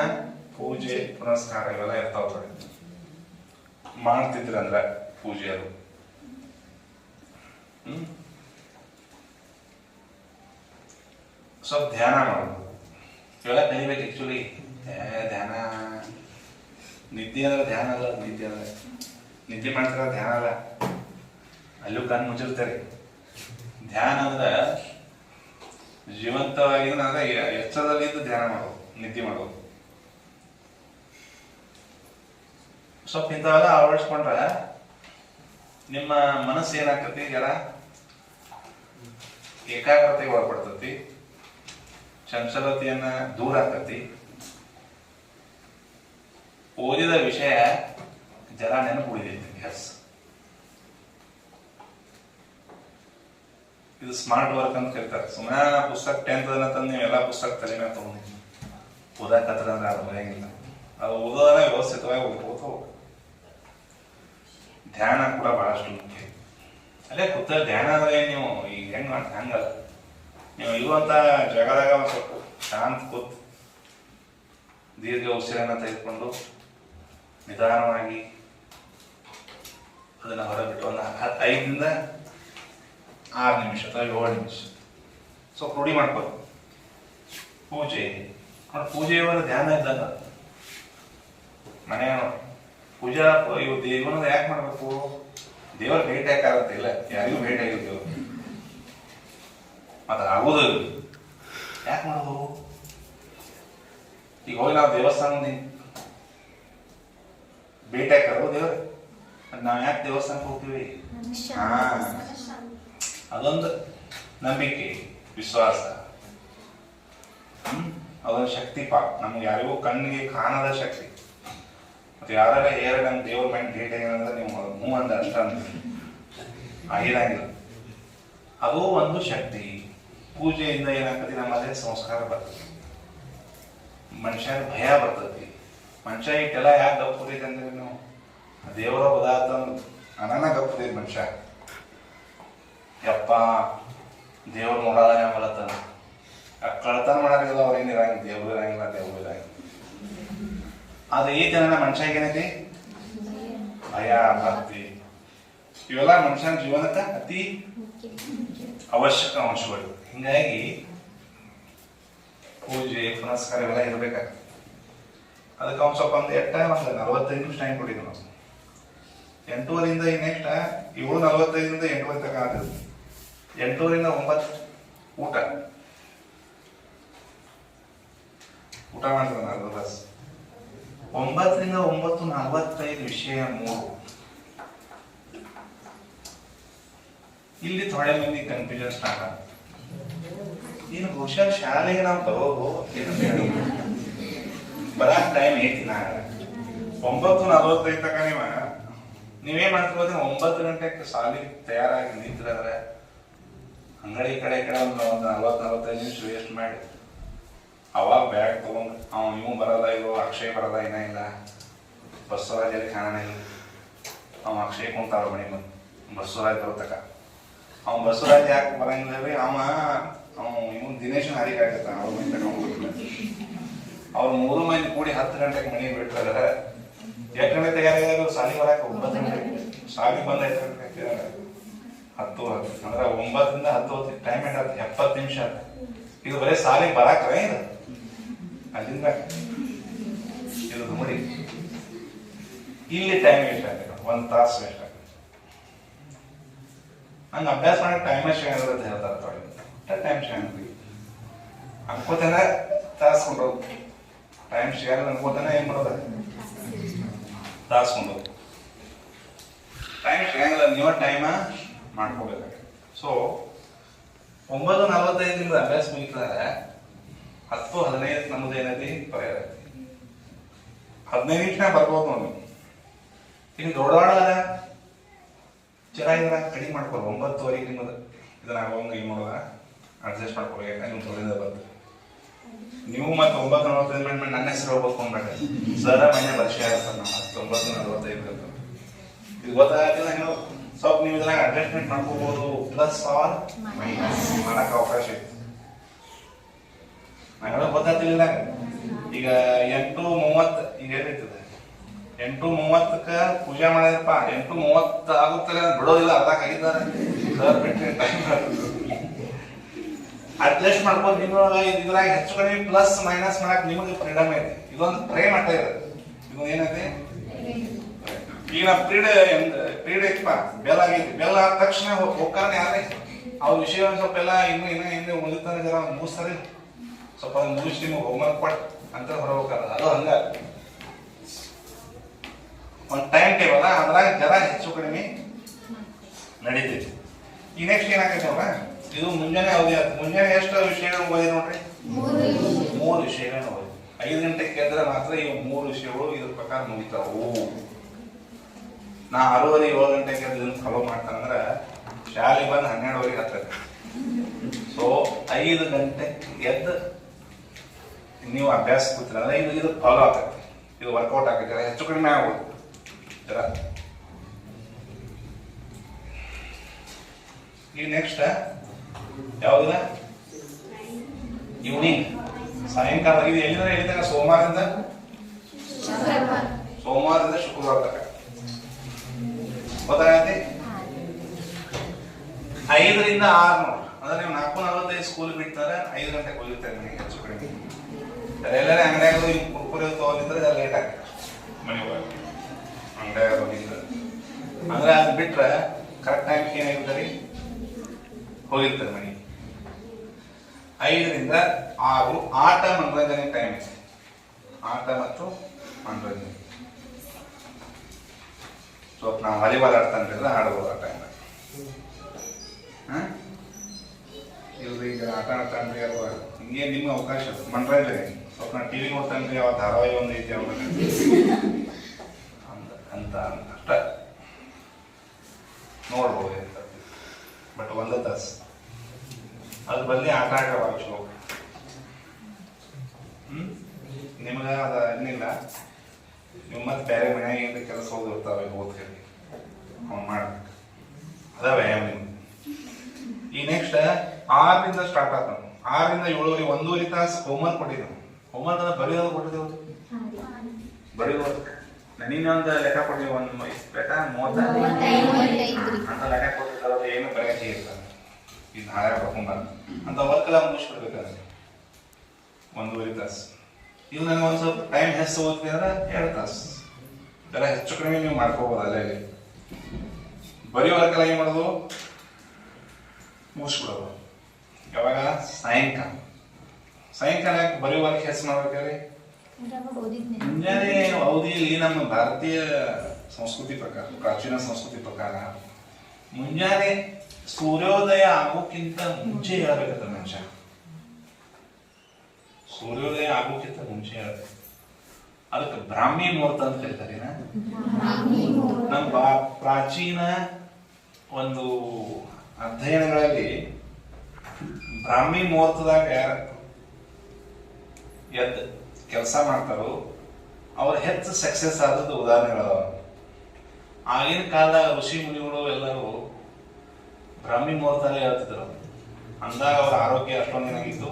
ಪೂಜೆ, ಪುನಸ್ಕಾರ ಇವೆಲ್ಲ ಇರ್ತಾವ. ಮಾಡ್ತಿದ್ರಂದ್ರ ಪೂಜೆ ಅದು. ಸ್ವಲ್ಪ ಧ್ಯಾನ ಮಾಡೋದು ಇವೆಲ್ಲ ಕಲಿಬೇಕು. ಆಕ್ಚುಲಿ ಧ್ಯಾನ ನಿದ್ದೆ ಅಂದ್ರೆ ಧ್ಯಾನ ಅಲ್ಲ. ನಿದ್ದೆ ಮಾಡ್ತಾರ ಧ್ಯಾನ ಅಲ್ಲ. ಅಲ್ಲೂ ಕಣ್ಣು ಮುಚ್ಚಿರ್ತಾರೆ. ಧ್ಯಾನ ಅಂದ್ರೆ ಜೀವಂತವಾಗಿ ಅಂದ್ರೆ ಎಚ್ಚರದಲ್ಲಿದ್ದು ಧ್ಯಾನ ಮಾಡೋದು, ನಿದ್ದೆ ಮಾಡೋದು. ಸ್ವಲ್ಪ ಇಂಥವೆಲ್ಲ ಅಳವಡಿಸ್ಕೊಂಡ್ರ ನಿಮ್ಮ ಮನಸ್ಸು ಏನಾಗ್ತತಿ, ಜರ ಏಕಾಗ್ರತೆಗೆ ಒಳಪಡ್ತತಿ, ಚಂಚಲತೆಯನ್ನ ದೂರ ಆಗ್ತತಿ. ಓದಿದ ವಿಷಯ ಜರ ನೆನಪು ಉಳಿದೈತಿ. ಇದು ಸ್ಮಾರ್ಟ್ ವರ್ಕ್ ಅಂತ ಕರೀತಾರೆ. ಸುಮ್ಮನೆ ಪುಸ್ತಕ 10th ತಂದು ನೀವೆಲ್ಲ ಪುಸ್ತಕ ತಲೆ ಮೇಲೆ ತಗೊಂಡಿ ಓದಾಕತ್ರ ಅಂದ್ರೆ ಅದು ಬರೆಯಂಗಿಲ್ಲ. ಅದು ಓದೋದನ್ನ ವ್ಯವಸ್ಥಿತವಾಗಿ ಓದ್ಕೋತ ಹೋಗ. ಧ್ಯಾನ ಕೂಡ ಬಹಳಷ್ಟು ಮುಖ್ಯ. ಅಲ್ಲೇ ಕೂತ ಧ್ಯಾನ ಅಂದ್ರೆ ನೀವು ಈಗ ಹೆಂಗ್ ಮಾಡ್ತ ಹಂಗಲ್ಲ, ನೀವು ಇರುವಂತ ಜಾಗದಾಗ ಒಂದು ಸ್ವಲ್ಪ ಶಾಂತ ಕೂತ್ ದೀರ್ಘ ಉಸಿರನ್ನ ತೆಗೆದುಕೊಂಡು ನಿಧಾನವಾಗಿ ಅದನ್ನ ಹೊರಬಿಟ್ಟು ಒಂದು 5 ರಿಂದ 6 ನಿಮಿಷ ಅಥವಾ 7 ನಿಮಿಷ ಸ್ವಲ್ಪ ರೂಢಿ ಮಾಡ್ಬೋದು. ಪೂಜೆ ಪೂಜೆಯವರ ಧ್ಯಾನ ಇದ್ದಾಗ ಮನೆ ಪೂಜಾ ಇವು ದೇವನ ಯಾಕೆ ಮಾಡ್ಬೇಕು? ದೇವರ ಭೇಟಿ ಯಾಕಾಗತ್ತೆ? ಇಲ್ಲ, ಯಾರಿಗೂ ಭೇಟಿ ಆಗಿರ್ತೀವಿ ಮತ್ತ ಆಗೋದು ಯಾಕೆ ಮಾಡೋದು? ಈಗ ಹೋಗಿ ನಾವು ದೇವಸ್ಥಾನ ಭೇಟಿ ಹಾಕೋ ದೇವ್ರ, ನಾವ್ ಯಾಕೆ ದೇವಸ್ಥಾನಕ್ಕೆ ಹೋಗ್ತೀವಿ? ಅದೊಂದು ನಂಬಿಕೆ, ವಿಶ್ವಾಸ, ಅದೊಂದು ಶಕ್ತಿ ನಮ್ಗೆ ಯಾರಿಗೂ ಕಣ್ಣಿಗೆ ಕಾಣದ ಶಕ್ತಿ. ಮತ್ತೆ ಯಾರೆಲ್ಲ ಏರ್ ನಮ್ ದೇವ್ರ ಮೈಂಡ್ ಭೇಟಿ ಆಗಿಲ್ಲ ನೀವು ಹ್ಞೂ ಅಂದ ಅಷ್ಟ ಆಗಿರಂಗಿಲ್ಲ. ಅದು ಒಂದು ಶಕ್ತಿ. ಪೂಜೆಯಿಂದ ಏನಾಗ್ತದೆ, ನಮ್ಮದೇ ಸಂಸ್ಕಾರ ಬರ್ತದೆ, ಮನುಷ್ಯನ ಭಯ ಬರ್ತದೆ. ಮನುಷ್ಯ ಇಟ್ಟೆಲ್ಲ ಯಾಕೆ ಗಪ್ಪುದೈತೆ ಅಂದ್ರೆ ನೀವು ದೇವರ ಪದಾರ್ಥ ಅನನ ಗಪ್ಪುದೈತೆ ಮನುಷ್ಯ. ಯಪ್ಪ ದೇವ್ರು ನೋಡೋದಾನೆ ಬಲತ್ತಾನ, ಕಳ್ತನ ಮಾಡಾರಿಲ್ಲ ಅವ್ರು ಏನಿರಂಗಿಲ್ಲ, ದೇವ್ರು ಇರಂಗಿಲ್ಲ, ದೇವ್ರು ಇರಂಗಿಲ್ಲ. ಅದು ಈ ಜನ ಮನುಷ್ಯಗೆ ಏನೈತಿ? ಭಯ, ಭಕ್ತಿ, ಇವೆಲ್ಲ ಮನುಷ್ಯನ ಜೀವನಕ್ಕೆ ಅತಿ ಅವಶ್ಯಕ ಅಂಶಗಳು. ಹಿಂಗಾಗಿ ಪೂಜೆ ಪುನಸ್ಕಾರ ಇವೆಲ್ಲ ಇರ್ಬೇಕಾಗ್ತದೆ. ಅದಕ್ಕೆ ಅವ್ನು ಸ್ವಲ್ಪ ಒಂದು 45 ನಿಮಿಷ ಟೈಮ್ ಕೊಟ್ಟಿದ್ದು ನಾವು. 8:30ರಿಂದ ನೆಕ್ಸ್ಟ್ 7:45ರಿಂದ 8:00 ತನಕ ಆಗ್ತದೆ. 8:00ರಿಂದ 9 ಊಟ ಮಾಡ್ತದೆ 4 ತಾಸು. 9ರಿಂದ 9:45 ವಿಷಯ 3. ಇಲ್ಲಿ ಥೋಡೆ ಮಂದಿ ಕನ್ಫ್ಯೂಷನ್ ಸ್ಟಾರ್ಟ್ ಆಗ, ಏನು ಬಹುಶಃ ಶಾಲೆಗೆ ನಾವು ಬರೋದು ಬರಾಕ್ ಟೈಮ್ ಐತಿ. 9:45 ತನಕ ನೀವೇನ್ ಮಾಡ್ತಿರೋದ್ರೆ 9 ಗಂಟೆಗೆ ಸಾಲಿಗೆ ತಯಾರಾಗಿ ನಿಂತಿದ್ರೆ ಅಂಗಡಿ ಕಡೆ ಒಂದು 40-45 ನಿಮಿಷ ವೇಸ್ಟ್ ಮಾಡಿ ಅವಾಗ ಬ್ಯಾಗ್ ತಗೊಂಡು ಇವು ಬರಲ್ಲ, ಇವು ಅಕ್ಷಯ್ ಬರಲ್ಲ, ಇಲ್ಲ ಬಸವರಾಜಲ್ಲಿ ಕಾರಣ ಇಲ್ಲ, ಅಕ್ಷಯ್ ಕುಂತಾವ ಮನೆ ಬಂದು ಬಸವರಾಜ್ ಬರೋತಕ. ಬಸವರಾಜ್ ಯಾಕೆ ಬರಂಗಿಲ್ಲ ರೀ? ಇವನ್ ದಿನೇಶನ್ ಹಾರಿಗೆ ಆಗತ್ತ. ಅವ್ರ ಮನೆ ತಗೊಂಡ್ಬಿಟ್ಟು ಅವ್ರು 3 ಮಂದಿ ಕೂಡಿ 10 ಗಂಟೆಗೆ ಮನೆಗೆ ಬಿಟ್ಟಾರ. 8 ಗಂಟೆ ತಯಾರಾಗ ಸಾಲಿಗೆ ಬರಕ 9 ಗಂಟೆಗೆ ಸಾಲಿಗೆ ಬಂದ 10 ಅಂದ್ರೆ 9ರಿಂದ 10 ಟೈಮ್ ಏಟ್ 70 ನಿಮಿಷ. ಇದು ಬರೀ ಸಾಲಿಗೆ ಬರಾಕ ಇದು ಅಲ್ಲಿಂದ ಇದು ನೋಡಿ ಇಲ್ಲಿ ಟೈಮ್ ವೇಸ್ಟ್ ಆಗ್ತದೆ, 1 ತಾಸು ವೇಸ್ಟ್ ಆಗ್ತದೆ. ಹಂಗೆ ಅಭ್ಯಾಸ ಮಾಡಿ ಟೈಮ್ ಶೇರ್ ಅಂತ ಹೇಳ್ತಾರೆ. ಟೈಮ್ ಶೇರ್ ಅನ್ಕೋತಾನೆ ತಾಸ್ಕೊಂಡೋದು, ಟೈಮ್ ಶೇರ್ ಅನ್ಕೋತಾನೆ ಏನ್ ಮಾಡೋದ ತಾಸ್ಕೊಂಡೋದು. ಟೈಮ್ ಶೇರ್ ನೀವು ಟೈಮ ಮಾಡ್ಕೋಬೇಕಾಗ. ಸೊ 9:45 ಅಭ್ಯಾಸ ಮುಗಿತಾರೆ. 10-15 ನಮ್ದು ಏನೈತಿ ಪರಿಹಾರ ಐತಿ. 15 ನಿಮಿಷ ಬರ್ಬೋದು ನೋಡಿ. ಈಗ ದೊಡ್ಡವಾಡ ಚೆನ್ನಾಗಿದ್ರೆ ಕಡಿಮೆ ಮಾಡ್ಕೊಳ್ಳಿ. 9:30 ನಿಮ್ಮದು ಇದನ್ನ ಆಗೋಂಗ ಏನು ಮಾಡೋದ ಅಡ್ಜಸ್ಟ್ ಮಾಡ್ಕೊಳ್ಳಿ. ಯಾಕಂದ್ರೆ ನಿಮ್ಮ ತೊಳೆದ ಬರ್ತದೆ. ನೀವು ಮತ್ತೆ 9:45 ನನ್ನ ಹೆಸರು ಹೋಗ್ಬೇಕು ಅಂದ್ಬೇಡ ಸರ ಮನೆ ವರ್ಷ ಸರ್ ನಾವು 9:45 ಅಂತ ಇದು ಗೊತ್ತಾಗತ್ತಿಲ್ಲ. ನೀವು ಸ್ವಲ್ಪ ನೀವು ಇದನ್ನ ಅಡ್ಜಸ್ಟ್ಮೆಂಟ್ ಮಾಡ್ಕೋಬಹುದು, ಪ್ಲಸ್ ಆರ್ ಮೈನಸ್ ಮಾಡಕ್ಕೆ ಅವಕಾಶ ಐತಿ. ನಂಗೆಲ್ಲ ಗೊತ್ತಾಗ್ತಿಲ್ಲ. ಈಗ 8:30 ಈಗ ಏನಿರ್ತದೆ 8:30ಕ್ಕೆ ಪೂಜೆ ಮಾಡಿದಪ್ಪ 8:30 ಆಗುತ್ತಲ್ಲ ಬಿಡೋದಿಲ್ಲ, ಅರ್ಧಕ್ಕೆ ಆಗಿದ್ದಾರೆ ಸರ್ ಬಿಟ್ಟರೆ ಟೈಮ್ ಅಡ್ಜಸ್ಟ್ ಮಾಡ್ಕೊಂಡು ನಿಮ್ಗೆ ಇದ್ರಾಗ ಹೆಚ್ಚು ಕಡಿಮೆ ಪ್ಲಸ್ ಮೈನಸ್ ಮಾಡಕ್ ನಿಮಗೆ ಫ್ರೀಡಮ್ ಐತಿ. ಇದೊಂದು ಪ್ರೇ ಮಾಡ್ತಾ ಇದೆ. ಇದು ಏನೈತಿ? ಈಗ ನಾ ಪೀರಿಯಡ್ ಐತಿಪ್ಪ, ಬೆಲ್ ಆಗೈತಿ. ಬೆಲ್ ಆದ ತಕ್ಷಣ ಹೋಗ್ತಾನೆ ಯಾರೇ ಅವ್ರ ವಿಷಯ ಸ್ವಲ್ಪ ಎಲ್ಲ ಇನ್ನೂ ಹಿಂದೆ ಉಳಿತಾನೆ ಜರ ಮುಗಿಸ್ತಾರೆ. ಸ್ವಲ್ಪ ಅದನ್ನ ಮುಗಿಸಿ ನಿಮಗೆ ಹೋಮ್ವರ್ಕ್ ಕೊಟ್ಟು ಅಂತ ಹೊರಬೇಕಾದ. ಅದು ಹಂಗ ಒಂದು ಟೈಮ್ ಟೇಬಲ್ ಅದ್ರಾಗ ಜರ ಹೆಚ್ಚು ಕಡಿಮೆ ನಡೀತೈತಿ. ಈ ನೆಕ್ಸ್ಟ್ ಏನಾಗೈತೆ ಅವ್ರ ಇದು ಮುಂಜಾನೆ ಅವಧಿ ಆಯ್ತು. ಮುಂಜಾನೆ ಎಷ್ಟು ವಿಷಯಗಳು ಓದಿ ನೋಡ್ರಿ? 3 ವಿಷಯಗಳನ್ನ ಓದಿ. 5 ಗಂಟೆಗೆ ಎದ್ರೆ ಮಾತ್ರ ಇವು 3 ವಿಷಯಗಳು ಇದ್ರ ಪ್ರಕಾರ ಮುಗಿತಾವು. ನಾ 6:30-7 ಗಂಟೆಗೆ ಇದನ್ನ ಫಾಲೋ ಮಾಡ್ತಾನಂದ್ರೆ ಶಾಲೆ ಬಂದು 12:00 ಹತ್ತೈತೆ. ಸೊ 5 ಗಂಟೆಗೆ ಎದ್ದು ನೀವು ಅಭ್ಯಾಸ ಕೂತಿರ ಅಂದ್ರೆ ಇದು ಫಾಲೋ ಆಗ್ತೈತಿ, ಇದು ವರ್ಕೌಟ್ ಆಗ್ತೈತೆ. ಹೆಚ್ಚು ಕಡಿಮೆ ಆಗ್ಬೋದು ಜರ ಈಗ ನೆಕ್ಸ್ಟ್ ಯಾವುದಿಲ್ಲ ಈವ್ನಿಂಗ್ ಸಾಯಂಕಾಲ. ಇದು ಎಲ್ಲಿಂದ ಎಲ್ಲಿದ್ದಾಗ ಸೋಮವಾರದಿಂದ ಶುಕ್ರವಾರ ತನಕ ಗೊತ್ತಾಗತ್ತೆ. 5 ರಿಂದ 6 ನೋಡಿ, ಅಂದ್ರೆ ನೀವು 4:45 ಸ್ಕೂಲ್ ಬಿಡ್ತಾರೆ, 5 ಗಂಟೆಗೆ ಹೋಗಿರ್ತಾರೆ ಮನೆಗೆ ಹೆಚ್ಚು ಕಡಿಮೆ. ಎಲ್ಲರೇ ಅಂಗಡಿಯಾಗ ಕುರ್ಕುರೆ ತಗೊಂಡಿದ್ರೆ ಲೇಟ್ ಆಗ್ತದೆ ಮನೆ ಹೋಗಿ ಅಂಗಡಿಯಾಗ ಹೋಗಿದ್ರೆ. ಅಂದ್ರೆ ಅದು ಬಿಟ್ರೆ ಕರೆಕ್ಟ್ ಟೈಮ್ ಏನಾಗಿರ್ತಾರೆ ಹೋಗಿರ್ತಾರೆ ಮನೆಗೆ. 5 ರಿಂದ 6 ಆಟ ಮನೋರಂಜನೆ ಟೈಮ್ ಇದೆ. ಆಟ ಮತ್ತು ಮನೋರಂಜನೆ. ಸೊ ನಾವು ವಾಲಿಬಾಲ್ ಆಡ್ತಾ ಅಂತಿದ್ರೆ ಆಡ್ಬೋದು ಆ ಟೈಮ್. ಇಲ್ರಿ ಈಗ ಆಟ ಆಡ್ತಾ ಅಂದ್ರಿ ಅಥವಾ ಹಿಂಗೆ ನಿಮ್ಗೆ ಅವಕಾಶ ಮನೋರಂಜನೆ. ಸ್ವಲ್ಪ ನಾನು ಟಿವಿ ನೋಡ್ತಾನ್ರಿ, ಯಾವ ಧಾರಾವಾಹಿ ಒಂದು ಐತಿ ಅವಾಗ ಅಂತ ಅಷ್ಟ ನೋಡ್ಬೋದು. ಬಟ್ 1 ತಾಸು ಅದ್ರ ಬದಲಿ ಆಟ ಆಡೋವಾಗ ಚಲೋ. ನಿಮ್ಗೆ ಅದ ಇನ್ನಿಲ್ಲ, ನೀವು ಮತ್ತೆ ಬೇರೆ ಮನೆಯಾಗ ಏನು ಕೆಲಸ ಹೋಗಿರ್ತಾವೆ ಓದ್ಕೇಳಿ ಅವ್ನು ಮಾಡ್ಬೇಕು. ಅದ ವ್ಯಾಯಾಮ ನಿಮ್ಗೆ. ಈ ನೆಕ್ಸ್ಟ್ 6 ರಿಂದ ಸ್ಟಾರ್ಟ್ ಆತ. 6 ರಿಂದ 7:30 1 ತಾಸು ಹೋಮ್ವರ್ಕ್ ಕೊಟ್ಟಿದ್ದೆವು. ಹೋಮ್ವರ್ಕ್ ಅಂದ್ರೆ ಬರೆಯೋದು ಕೊಟ್ಟಿದ್ದೆವು. ಬರೆಯೋದು ನನಗೆ ಒಂದು ಲೆಕ್ಕ ಕೊಟ್ಟಿದ್ದೆ, 1 ಲೆಕ್ಕ 35 ಅಂತ ಲೆಕ್ಕ ಕೊಟ್ಟಿರ್ತಾರೆ. ಏನು ಬರೆಯಕ್ಕೆ ಇರ್ತಾರೆ, ಇದು ನಾಳೆ ಬರ್ಕೊಂಬಾರ್ದು ಅಂತ ವರ್ಕ್ ಎಲ್ಲ ಮುಗಿಸ್ಬಿಡ್ಬೇಕಾದ್ರೆ 1 ತಾಸು. ಇದು ನನಗೆ ಒಂದು ಸ್ವಲ್ಪ ಟೈಮ್ ಹೆಚ್ಚು ಓದ್ತೀನಿ ಅಂದ್ರೆ 2 ತಾಸು. ಇದೆಲ್ಲ ಹೆಚ್ಚು ಕಡಿಮೆ ನೀವು ಮಾಡ್ಕೋಬೋದು. ಅಲ್ಲೇ ಬರೀ ವರ್ಕ್ ಎಲ್ಲ ಏನು ಮಾಡೋದು, ಮುಗಿಸ್ಬಿಡೋದು. ಯಾವಾಗ ಸಾಯಂಕಾಲ ಬರೀ ವರ್ಕ್ ಹೆಚ್ಚು ಮಾಡ್ಬೇಕಾದ್ರೆ ಮುಂಜಾನೆ ಅವಧಿಯಲ್ಲಿ ನಮ್ಮ ಭಾರತೀಯ ಸಂಸ್ಕೃತಿ ಪ್ರಕಾರ, ಪ್ರಾಚೀನ ಸಂಸ್ಕೃತಿ ಪ್ರಕಾರ ಮುಂಜಾನೆ ಸೂರ್ಯೋದಯ ಆಗೋಕ್ಕಿಂತ ಮುಂಚೆ ಹೇಳ್ಬೇಕಂತ ಮನುಷ್ಯ. ಸೂರ್ಯೋದಯ ಆಗೋಕ್ಕಿಂತ ಮುಂಚೆ ಹೇಳ್ಬೇಕು. ಅದಕ್ಕೆ ಬ್ರಾಹ್ಮಿ ಮುಹೂರ್ತ ಅಂತ ಕರೀತಾರೆ. ನಮ್ಮ ಪ್ರಾಚೀನ ಒಂದು ಅಧ್ಯಯನಗಳಲ್ಲಿ ಬ್ರಾಹ್ಮಿ ಮುಹೂರ್ತದಾಗ ಎದ್ದು ಕೆಲಸ ಮಾಡ್ತಾರೋ ಅವ್ರು ಹೆಚ್ಚು ಸಕ್ಸಸ್ ಆದದ್ದು ಉದಾಹರಣೆಗಳವ. ಆಗಿನ ಕಾಲದಾಗ ಋಷಿ ಮುನಿಗಳು ಎಲ್ಲರೂ ಬ್ರಾಹ್ಮಿ ಮುಹೂರ್ತಲ್ಲೇ ಹೇಳ್ತಿದ್ರು. ಅಂದಾಗ ಅವ್ರ ಆರೋಗ್ಯ ಅಷ್ಟೊಂದು ಏನಾಗಿತ್ತು.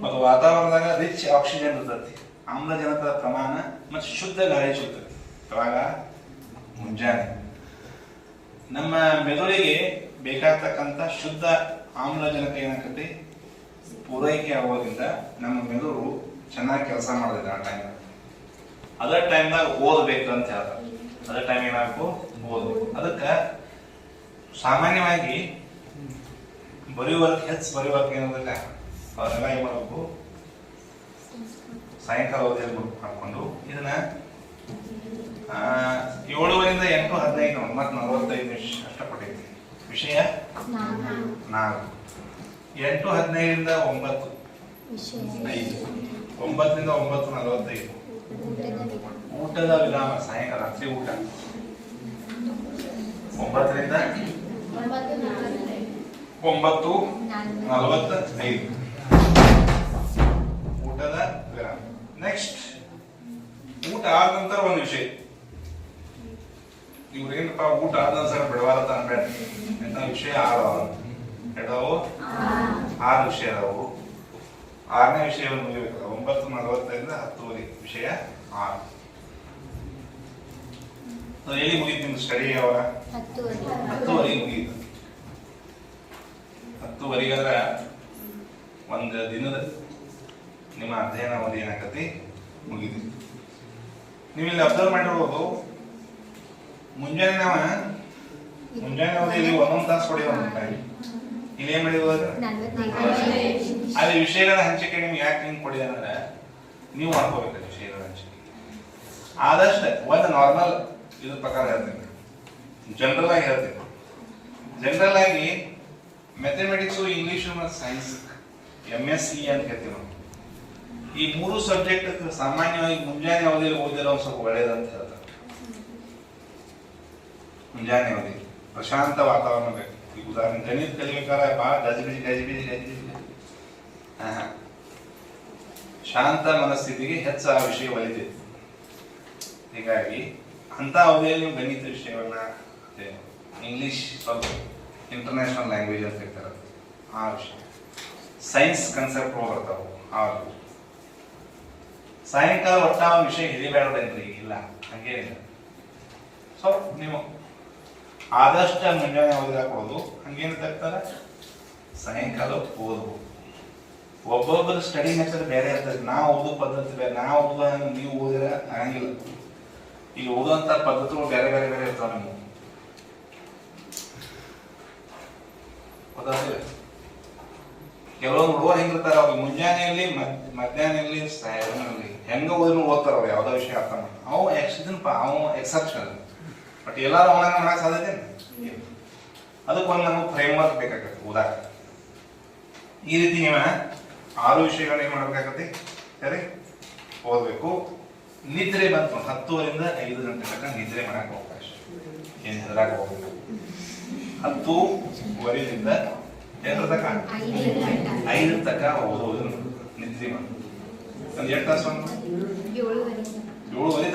ಮತ್ತು ವಾತಾವರಣದಾಗ ರಿಚ್ ಆಕ್ಸಿಜನ್ ಇರ್ತೈತಿ, ಆಮ್ಲಜನಕದ ಪ್ರಮಾಣ ಮತ್ತು ಶುದ್ಧ ಗಾಳಿ ಸಿಗ್ತೈತಿ. ಅವಾಗ ಮುಂಜಾನೆ ನಮ್ಮ ಮೆದುಳಿಗೆ ಬೇಕಾಗ್ತಕ್ಕಂಥ ಶುದ್ಧ ಆಮ್ಲಜನಕ ಏನಾಗ್ತೈತಿ ಪೂರೈಕೆ ಆಗೋದ್ರಿಂದ ನಮ್ಮ ಮೆದುಳು ಚೆನ್ನಾಗಿ ಕೆಲಸ ಮಾಡೋದಿಲ್ಲ. ಆ ಟೈಮ್ ಅದರ ಟೈಮ್ದಾಗ ಓದ್ಬೇಕು ಅಂತ ಹೇಳ್ತಾರೆ. ಅದೇ ಟೈಮ್ ಏನಾಗಬೇಕು, ಓದ್ಬೇಕು. ಅದಕ್ಕೆ ಸಾಮಾನ್ಯವಾಗಿ ಬರೆಯುವರ್ಕ್ ಏನಿಲ್ಲ, ಅವರೆಲ್ಲ ಏನ್ ಮಾಡಬೇಕು, ಸಾಯಂಕಾಲ ಓದಿ ಮಾಡ್ಕೊಂಡು ಇದನ್ನ 7:30 ರಿಂದ 8:15 ಮತ್ತು 45 ನಿಮಿಷ ಅಷ್ಟಪಟ್ಟೈತಿ. ವಿಷಯ 4. 8:15 ರಿಂದ 9:05, 9 ರಿಂದ 9:45 ಊಟದ ವಿರಾಮ. ಸಾಯಂಕಾಲ ರಾತ್ರಿ ಊಟ 9 ರಿಂದ 9:45 ಊಟದ ವಿರಾಮ. ನೆಕ್ಸ್ಟ್ ಊಟ ಆದ ನಂತರ ಒಂದು ವಿಷಯ, ಇವ್ರೇನಪ್ಪ ಊಟ ಆದ ನಂತರ ಬಿಡವಾರತ ಅನ್ಬೇಡ ಎಂತ ವಿಷಯ 6 ಎಡವು 6 ವಿಷಯ ಅದಾವು. 6ನೇ ವಿಷಯವನ್ನು ಮುಗಿಬೇಕಲ್ಲ. 9:45 ರಿಂದ 10:00 ವಿಷಯ 6. ಎಲ್ಲಿ ಮುಗೀತು ನಿಮ್ದು ಸ್ಟಡಿ? ಯಾವಾಗ? 10:00 ಮುಗೀತು. 10:00 ಒಂದು ದಿನದ ನಿಮ್ಮ ಅಧ್ಯಯನ ಅವಧಿ ಏನಾಗತಿ ಮುಗಿದು. ನೀವು ಇಲ್ಲಿ ಅಬ್ಸರ್ವ್ ಮಾಡಿರ್ಬೋದು, ಮುಂಜಾನೆ ಅವಧಿಯಲ್ಲಿ 1 ತಾಸು ಹೊಡೆಯುವ ಟೈಮ್. ಇಲ್ಲಿ ಏನ್ ಮಾಡಿರ್ಬೋದು, ಅಲ್ಲಿ ವಿಷಯಗಳ ಹಂಚಿಕೆ ನಿಮ್ಗೆ ಯಾಕೆ ಹಿಂಗೆ ಕೊಡಿದೆ ಅಂದ್ರೆ ನೀವು ಮಾಡ್ಕೋಬೇಕು ವಿಷಯಗಳ ಹಂಚಿಕೆ. ಆದಷ್ಟು ಒಂದು ನಾರ್ಮಲ್ ಇದ್ರ ಪ್ರಕಾರ ಹೇಳ್ತೀನಿ, ಜನರಲ್ ಆಗಿ ಹೇಳ್ತೀನಿ. ಜನರಲ್ ಆಗಿ ಮ್ಯಾಥಮೆಟಿಕ್ಸು, ಇಂಗ್ಲಿಷು ಮತ್ತು ಸೈನ್ಸ್ MSc ಅಂತ ಹೇಳ್ತೀವಿ ನಾವು. ಈ 3 ಸಬ್ಜೆಕ್ಟ್ ಸಾಮಾನ್ಯವಾಗಿ ಮುಂಜಾನೆ ಅವಧಿಯಲ್ಲಿ ಓದಿರೋ ಸ್ವಲ್ಪ ಒಳ್ಳೇದಂತ ಹೇಳ್ತಾರೆ. ಮುಂಜಾನೆ ಅವಧಿ ಪ್ರಶಾಂತ ವಾತಾವರಣ ಬೇಕು. ಈಗ ಉದಾಹರಣೆ ಗಣಿತ ಕಲಿಬೇಕಾದ್ರೆ ಬಹಳ ಗಜಿಬಿಜಿ ಶಾಂತ ಮನಸ್ಥಿತಿಗೆ ಹೆಚ್ಚು ಆ ವಿಷಯ ಒಲಿತೈತಿ. ಹೀಗಾಗಿ ಅಂತ ಅವಧಿಯಲ್ಲಿ ನೀವು ಗಣಿತ ವಿಷಯವನ್ನ, ಇಂಗ್ಲಿಷ್ ಸ್ವಲ್ಪ ಇಂಟರ್ನ್ಯಾಷನಲ್ ಲ್ಯಾಂಗ್ವೇಜ್ ಅಂತ ಹೇಳ್ತಾರೆ ಆ ವಿಷಯ. ಸೈನ್ಸ್ ಕನ್ಸೆಪ್ಟ್ ಬರ್ತಾವೆ ಆ ಸಾಯಂಕಾಲ ಒಟ್ಟ ವಿಷಯ ಹಿಡಿಬೇಡ್ರಿ, ಇಲ್ಲ ಹಂಗೇನಿಲ್ಲ. ಸೊ ನೀವು ಆದಷ್ಟು ಮುಂಜಾನೆ ಓದಿದಾಕೋದು ಹಂಗೇನು ತಗ್ತಾರೆ, ಸಾಯಂಕಾಲ ಓದ್ಬೋದು. ಒಬ್ಬೊಬ್ಬರು ಸ್ಟಡಿ ಮೆಥಡ್ ಬೇರೆ ಇರ್ತದೆ, ನಾವು ಓದೋ ಪದ್ಧತಿ ಬೇರೆ, ನಾವು ಓದುವ ನೀವು ಓದಿದ್ರೆ ಆಗಂಗಿಲ್ಲ. ಈಗ ಓದುವಂಥ ಪದ್ಧತಿಗಳು ಬೇರೆ ಬೇರೆ ಬೇರೆ ಇರ್ತಾವೆ ನಿಮ್ಗೆ, ಗೊತ್ತಾಗ್ತಿಲ್ಲ. ಕೆಲವೊಂದು ಹುಡುಗರು ಹೆಂಗಿರ್ತಾರ, ಅವ್ರಿಗೆ ಮುಂಜಾನೆಯಲ್ಲಿ ಮಧ್ಯಾಹ್ನದಲ್ಲಿ ಸಾಯಂಕಾಲದಲ್ಲಿ ಹೆಂಗ ಓದಿದ್ರು ಓದ್ತಾರ ಅವ್ರು ಯಾವ್ದೋ ವಿಷಯ ಅರ್ಥ ಮಾಡಿ. ಅವು ಅವು ಎಕ್ಸೆಪ್ಷನ್, ಬಟ್ ಎಲ್ಲಾರು ಅವನಾಗ ಮಾಡಕ್ ಸಾಧ್ಯತೆ ಅದಕ್ಕೊಂದು ನಮಗೆ ಫ್ರೇಮ್ ವರ್ಕ್ ಬೇಕಾಗತ್ತೆ ಓದಾಕ. ಈ ರೀತಿ ನೀವು 6 ವಿಷಯಗಳು ಏನ್ ಮಾಡ್ಬೇಕಾಗತ್ತೆ, ಸರಿ ಓದ್ಬೇಕು. ನಿದ್ರೆ ಬಂತು 10 ರಿಂದ 5 ಗಂಟೆ ತನಕ ನಿದ್ರೆ ಮಾಡಕ್ ಅವಕಾಶ, ಏನ್ ಹೆದರಾಗ ಹೋಗ್ಬೇಕು. 10:15 8 ತನಕ 5 ತನಕ ಓದೋದು ನಿದ್ರೆ ಮಾಡಿ. ಒಂದು 8 ತಾಸು 7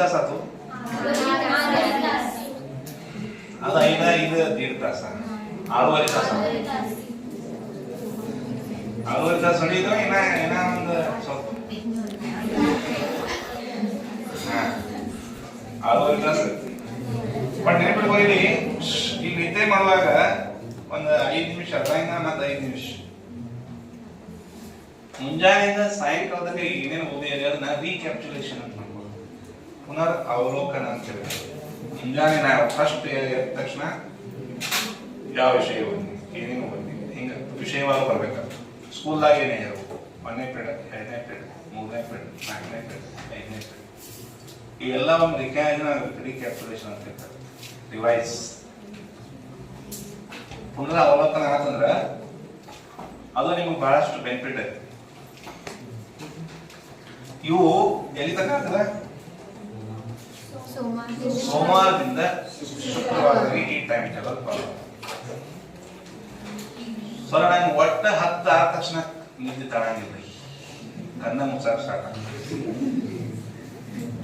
ತಾಸು ಆಯ್ತು, ಅದು 5 ತಾಸ 6.5 ತಾಸ 6.5 ತಾಸು ಹೊಡಿದ್ರೆ ಇನ್ನ ಒಂದು ಸ್ವಲ್ಪ 6.5 ತಾಸು. ಬಟ್ ನೆನಪಿಟ್ಕೊಳ್ಳಿ, ಈಗ ನಿದ್ದೆ ಮಾಡುವಾಗ ಒಂದು 5 ನಿಮಿಷ ಅರ್ಧದಿಂದ ಮತ್ತೆ 5 ನಿಮಿಷ ಮುಂಜಾನೆಯಿಂದ ಸಾಯಂಕಾಲದಲ್ಲಿ ಏನೇನು ಓದಿದೆ ಅದನ್ನ ರೀಕ್ಯಾಪ್ಚುಲೇಷನ್ ಅಂತ ಮಾಡ್ಬೋದು, ಪುನರ್ ಅವಲೋಕನ ಅಂತ ಹೇಳಿ. ಮುಂಜಾನೆ ನಾವು ಫಸ್ಟ್ ಎದ್ದ ತಕ್ಷಣ ಯಾವ ವಿಷಯ ಓದಿ, ಏನೇನು ಓದಿ, ಹಿಂಗೆ ವಿಷಯವಾಗ ಬರ್ಬೇಕಾಗ್ತದೆ. ಸ್ಕೂಲ್ದಾಗ ಏನೇ ಇರಬೇಕು, 1ನೇ ಪೀರಿಯಡ್ 2ನೇ ಪೀರಿಯಡ್ 3ನೇ ಪೀರಿಯಡ್ 4ನೇ ಪೀರಿಯಡ್ 5ನೇ ಪೀರಿಯಡ್ ಇವೆಲ್ಲ ಒಂದು ರೀಕ್ಯಾಪ್ಚುಲೇಷನ್ ಅಂತ ಹೇಳ್ತಾರೆ, ರಿವೈಸ್. ಪುನರ್ ಅವಲೋಕನ ಆತಂದ್ರ ಅದು ನಿಮ್ಗೆ ಬಹಳಷ್ಟು ಬೆನಿಫಿಟ್ ಐತೆ. ಇವು ಎಲ್ಲಿ ತನಕ ಆಗ್ತದ, ಸೋಮವಾರದಿಂದ ಶುಕ್ರವಾರದಲ್ಲಿ ಈ ಟೈಮ್ ಟೇಬಲ್ ಫಾಲೋ. ಸೊ ನಂಗೆ ಒಟ್ಟ 10 ಆದ ತಕ್ಷಣ ನಿದ್ದೆ ತಳಂಗಿಲ್ಲ, ಕಣ್ಣ ಮುಚ್ಚಾಕ ಸ್ಟಾರ್ಟ್ ಆಗ್ತದೆ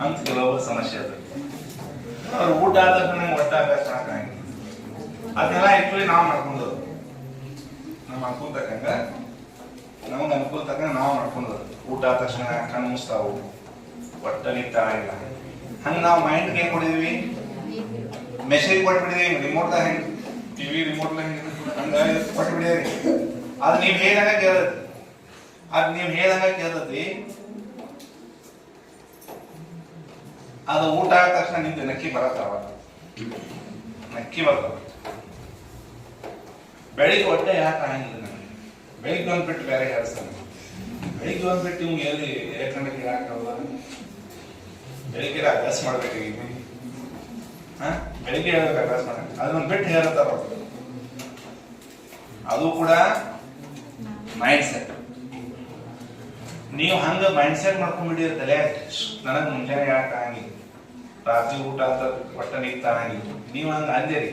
ಅಂತ ಕೆಲವೊಬ್ಬರು ಸಮಸ್ಯೆ ಅದ. ಅವ್ರು ಊಟ ಆದ ತಕ್ಷಣ ನಂಗೆ ಒಟ್ಟ ಸಾಕಾಗಿಲ್ಲ. ಅದನ್ನೆಲ್ಲ ಆಕ್ಚುಲಿ ನಾವು ಮಾಡ್ಕೊಂಡದ್ದು, ನಮ್ಮ ಅನುಕೂಲ ತಕ್ಕಂಗ ನಮ್ಗೆ ಅನುಕೂಲ ತಕ್ಕಂಗ ನಾವು ಮಾಡ್ಕೊಂಡದ್ದು. ಊಟ ಆದ ತಕ್ಷಣ ಕಣ್ಣು ಮುಚ್ತಾವು, ಒಟ್ಟ ನಿದ್ದೆ ತಳಂಗಿಲ್ಲ. ಹಂಗ ನಾವು ಮೈಂಡ್ ಏನ್ ಕೊಡಿದೀವಿ, ಮೆಸೇಜ್ ಕೊಟ್ಬಿಟ್ಟಿದೀವಿ. ರಿಮೋಟ್ದಾಗ ಹೆಂಗ್ ಟಿವಿ ರಿಮೋಟ್ ಹಂಗ ಕೊಟ್ಬಿಟ್ಟಿದೀವಿ. ಅದ್ ನೀವ್ ಹೇಳ್ದಂಗ ಕೇಳ್ತೈತಿ, ಅದು ಊಟ ಆದ ತಕ್ಷಣ ನಿಂತು ನಕ್ಕಿ ಬರತ್ತಾವ, ನಕ್ಕಿ ಬರ್ತಾವ. ಬೆಳಿಗ್ಗೆ ಹೊಟ್ಟೆ ಯಾಕೆ ಆಗಂಗಿಲ್ಲ ನನಗೆ, ಬೆಳಿಗ್ಗೆ ಒಂದ್ ಬಿಟ್ಟು ಬೇರೆ ಹೇಳ್ತಾನೆ. ಬೆಳಿಗ್ಗೆ ಒಂದ್ ಬಿಟ್ಟು ಇವ್ಗೆ ಎಲ್ಲಿ ಏಕಂಡಕ್ಕೆ ಹೇಳಕ್ಕಾಗಲ್ಲ. ಬೆಳಿಗ್ಗೆ ಅಭ್ಯಾಸ ಮಾಡ್ಬೇಕಾಗಿದ್ವಿ, ಬೆಳಿಗ್ಗೆ ಹೇಳ್ಬೇಕು ಅಭ್ಯಾಸ ಮಾಡ, ಅದನ್ನ ಬಿಟ್ಟು ಹೇಳ್ತಾರ. ಅದು ಕೂಡ ಮೈಂಡ್ ಸೆಟ್. ನೀವು ಹಂಗ ಮೈಂಡ್ ಸೆಟ್ ಮಾಡ್ಕೊಂಡ್ಬಿಟ್ಟಿರ ತಲೆ, ನನಗ್ ಮುಂಜಾನೆ ಹೇಳಕ್ ಆಗಂಗಿಲ್ಲ, ರಾತ್ರಿ ಊಟ ಅಂತ ಒಟ್ಟ ನಿಂತ ಆಗಂಗಿಲ್ಲ. ನೀವು ಹಂಗ ಅಂದೇರಿ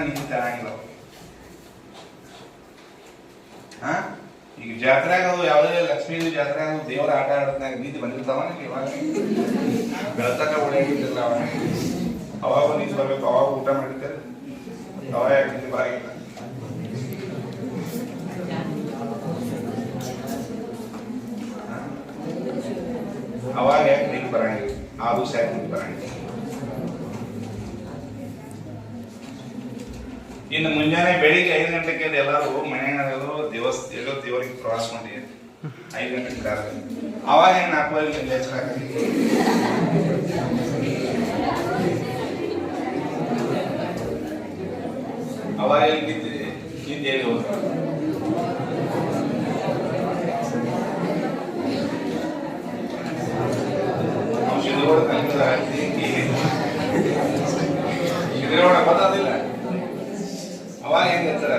ನಿಂತ ಆಗಂಗಿಲ್ಲ. ಈಗ ಜಾತ್ರೆಗ ಅದು ಯಾವುದೇ ಲಕ್ಷ್ಮೀ ಜಾತ್ರೆ ದೇವರ ಆಟ ಆಡೋದ್ನಾಗ ನೀತಿ ಬಂದಿರ್ತಾವ. ಇವಾಗ ಬೆಳತಕ ಉಳಿಯಾಗಿದ್ದಿಲ್ಲ, ಅವಾಗ ನೀತಿ ಬರ್ಬೇಕು, ಅವಾಗ ಊಟ ಮಾಡಿರ್ತಾರೆ, ಅವಾಗ ಯಾಕೆ ನೀತಿ ಬರಾಗಿಲ್ಲ. ಅವಾಗ ಯಾಕೆ ನೀತಿ ಬರಂಗಿಲ್ಲ, ಆ ದಿವಸ ಯಾಕೆ ನೀತಿ ಬರಂಗಿಲ್ಲ. ಇನ್ನು ಮುಂಜಾನೆ ಬೆಳಿಗ್ಗೆ 5 ಗಂಟೆಗೆ ಎಲ್ಲರೂ ಮನೆಯಲ್ಲೆಲ್ಲರೂ ದೇವರಿಗೆ ಪ್ರವಾಸ ಮಾಡಿ 5 ಗಂಟೆಗೆ ಬಿಡಾರ. ಅವಾಗ ಹೆಂಗ್ 4 ಗಂಟೆ ಎಚ್ಚರ ಆಗಲಿ. ಅವಾಗ ಹಿಂದೆ ಹೇಳಿ ಹೋದ ಶಿರೋಡ ಕಲಿತ ಶಿರೋಡ ಗೊತ್ತಾದಿಲ್ಲ. ಅವಾಗ ಹೆಂಗ್ ಎಚ್ಚರ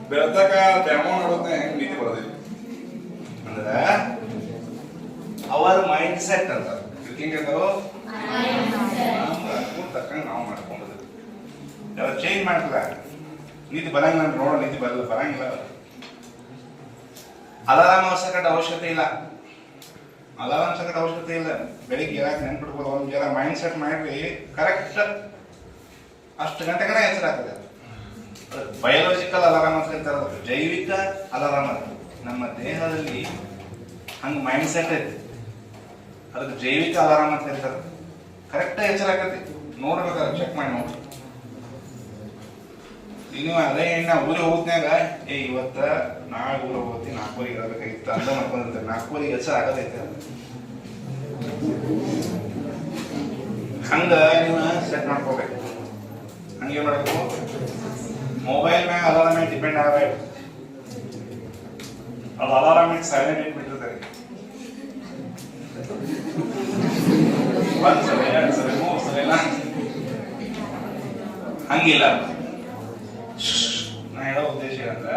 ಬೆಳತಕ ಬ್ಯಾಮೋ ನೋಡೋದ್ನ ಹೆಂಗ್ ನೀತಿ ಬರೋದಿಲ್ಲ ಅಂದ್ರ ಅವರ ಮೈಂಡ್ ಸೆಟ್ ಅಂತ ತಕ್ಕಂಗ ನಾವು ಮಾಡ್ಕೊಂಡ್ರಿ ಎಲ್ಲ ಚೇಂಜ್ ಮಾಡ್ತದ. ನೀತಿ ಬರಂಗಿಲ್ಲ ನೋಡೋ, ನೀತಿ ಬರಂಗಿಲ್ಲ. ಅಲಾರಾಮ್ ಅವಶ್ಯಕತೆ ಇಲ್ಲ, ಅಲಾರಾಮ್ ಅವಶ್ಯಕತೆ ಇಲ್ಲ. ಬೆಳಿಗ್ಗೆ ಯಾಕೆ ನೆನ್ಪಿಟ್ಬೋದು, ಒಂದು ಜನ ಮೈಂಡ್ ಸೆಟ್ ಮಾಡ್ರಿ. ಕರೆಕ್ಟ್ ಅಷ್ಟು ಗಂಟೆ ಕಡೆ ಎಚ್ಚರ ಆಗ್ತದೆ. ಬಯೋಲಾಜಿಕಲ್ ಅಲಾರಾಮ್ ಅಂತ ಹೇಳ್ತಾರೆ, ಜೈವಿಕ ಅಲಾರಾಮ್ ಅದು. ನಮ್ಮ ದೇಹದಲ್ಲಿ ಹಂಗೆ ಮೈಂಡ್ ಸೆಟ್ ಐತಿ, ಅದಕ್ಕೆ ಜೈವಿಕ ಅಲಾರಾಮ್ ಅಂತ ಹೇಳ್ತಾರೆ. ಕರೆಕ್ಟ್ ಎಚ್ಚರ ಆಗತ್ತೆ, ನೋಡ್ಬೇಕಾದ್ರೆ ಚೆಕ್ ಮಾಡಿ ನೋಡಿ. ನೀವು ಅದೇ ನಾ ಊರಿಗೆ ಹೋಗ್ತಾಗ ಇವತ್ತ ನಾಳೆ ಊರಿಗೆ ಹೋಗ್ತೀನಿ 4 ಇರಬೇಕಾಗಿತ್ತು ಅಂತ ಮಾಡ್ಕೊಂಡಿರ್ತಾರೆ. 4 ಎಚ್ಚರ ಆಗತೈತೆ. ಹಂಗ ನೀವು ಸೆಟ್ ಮಾಡ್ಕೋಬೇಕು. ಹಂಗೆ ಮಾಡಬೇಕು. ಮೊಬೈಲ್ ಮ್ಯಾಗ ಅಲಾರಾಮ್ ಮೇಲೆ ಡಿಪೆಂಡ್ ಆಗಬೇಕು. ಅದು ಅಲಾರಾಮ್ ಮೇಲೆ ಸೈಲೆಂಟ್ ಇಟ್ಬಿಟ್ಟಿರ್ತಾರೆ. 1 ಸಲ 2 ಸಲ 3 ಸಲ ಹಂಗಿಲ್ಲ. ನಾ ಹೇಳೋ ಉದ್ದೇಶ ಏನಂದ್ರೆ,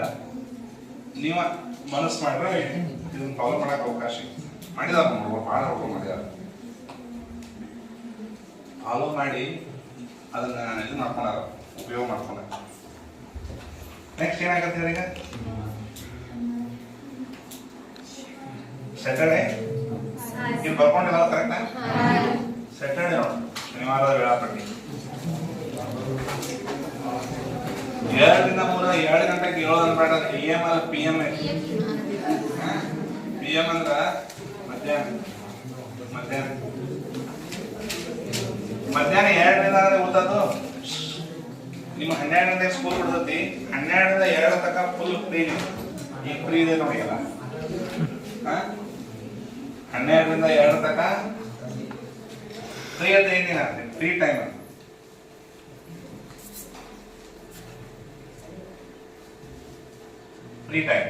ನೀವ ಮನಸ್ಸು ಮಾಡ್ರೆ ಇದನ್ನ ಫಾಲೋ ಮಾಡಕ್ ಅವಕಾಶ ಮಾಡಿದಾರ. ಭಾಳ ಮಾಡಿದಾರ. ಫಾಲೋ ಮಾಡಿ ಅದನ್ನ ಇದು ಮಾಡ್ಕೊಂಡಾರ, ಉಪಯೋಗ ಮಾಡ್ಕೊಂಡ. ನೆಕ್ಸ್ಟ್ ಏನಾಗತ್ತೆ ಈಗ? ಸ್ಯಾಟರ್ಡೆ ನೀವು ಬರ್ಕೊಂಡಿಲ್ಲ ಕರೆಕ್ಟಾ? ಸ್ಯಾಟರ್ಡೆ ನೋಡಿ, ಶನಿವಾರದ ವೇಳಾಪಟ್ಟಿ 2 ರಿಂದ 3 2 ಗಂಟೆಗೆ ಹೇಳೋದನ್ನ ಬೇಡ. AM ಅಲ್ಲ PM. PM ಅಂದ್ರ ಮಧ್ಯಾಹ್ನ 2 ರಿಂದ ಓದೋದು. ನಿಮ್ಮ 12 ಗಂಟೆಗೆ ಸ್ಕೂಲ್ ಬಿಡ್ತೈತಿ. 12 ರಿಂದ 2 ತನಕ ಫುಲ್ ಫ್ರೀ. ಈಗ ಫ್ರೀ ಇದೆ ನೋಡಿ ಅಲ್ಲ. 12 ರಿಂದ 2 ತನಕ ಫ್ರೀ ಅಂತ ಏನಿಲ್ಲ, ಫ್ರೀ ಟೈಮ್. ಫ್ರೀ ಟೈಮ್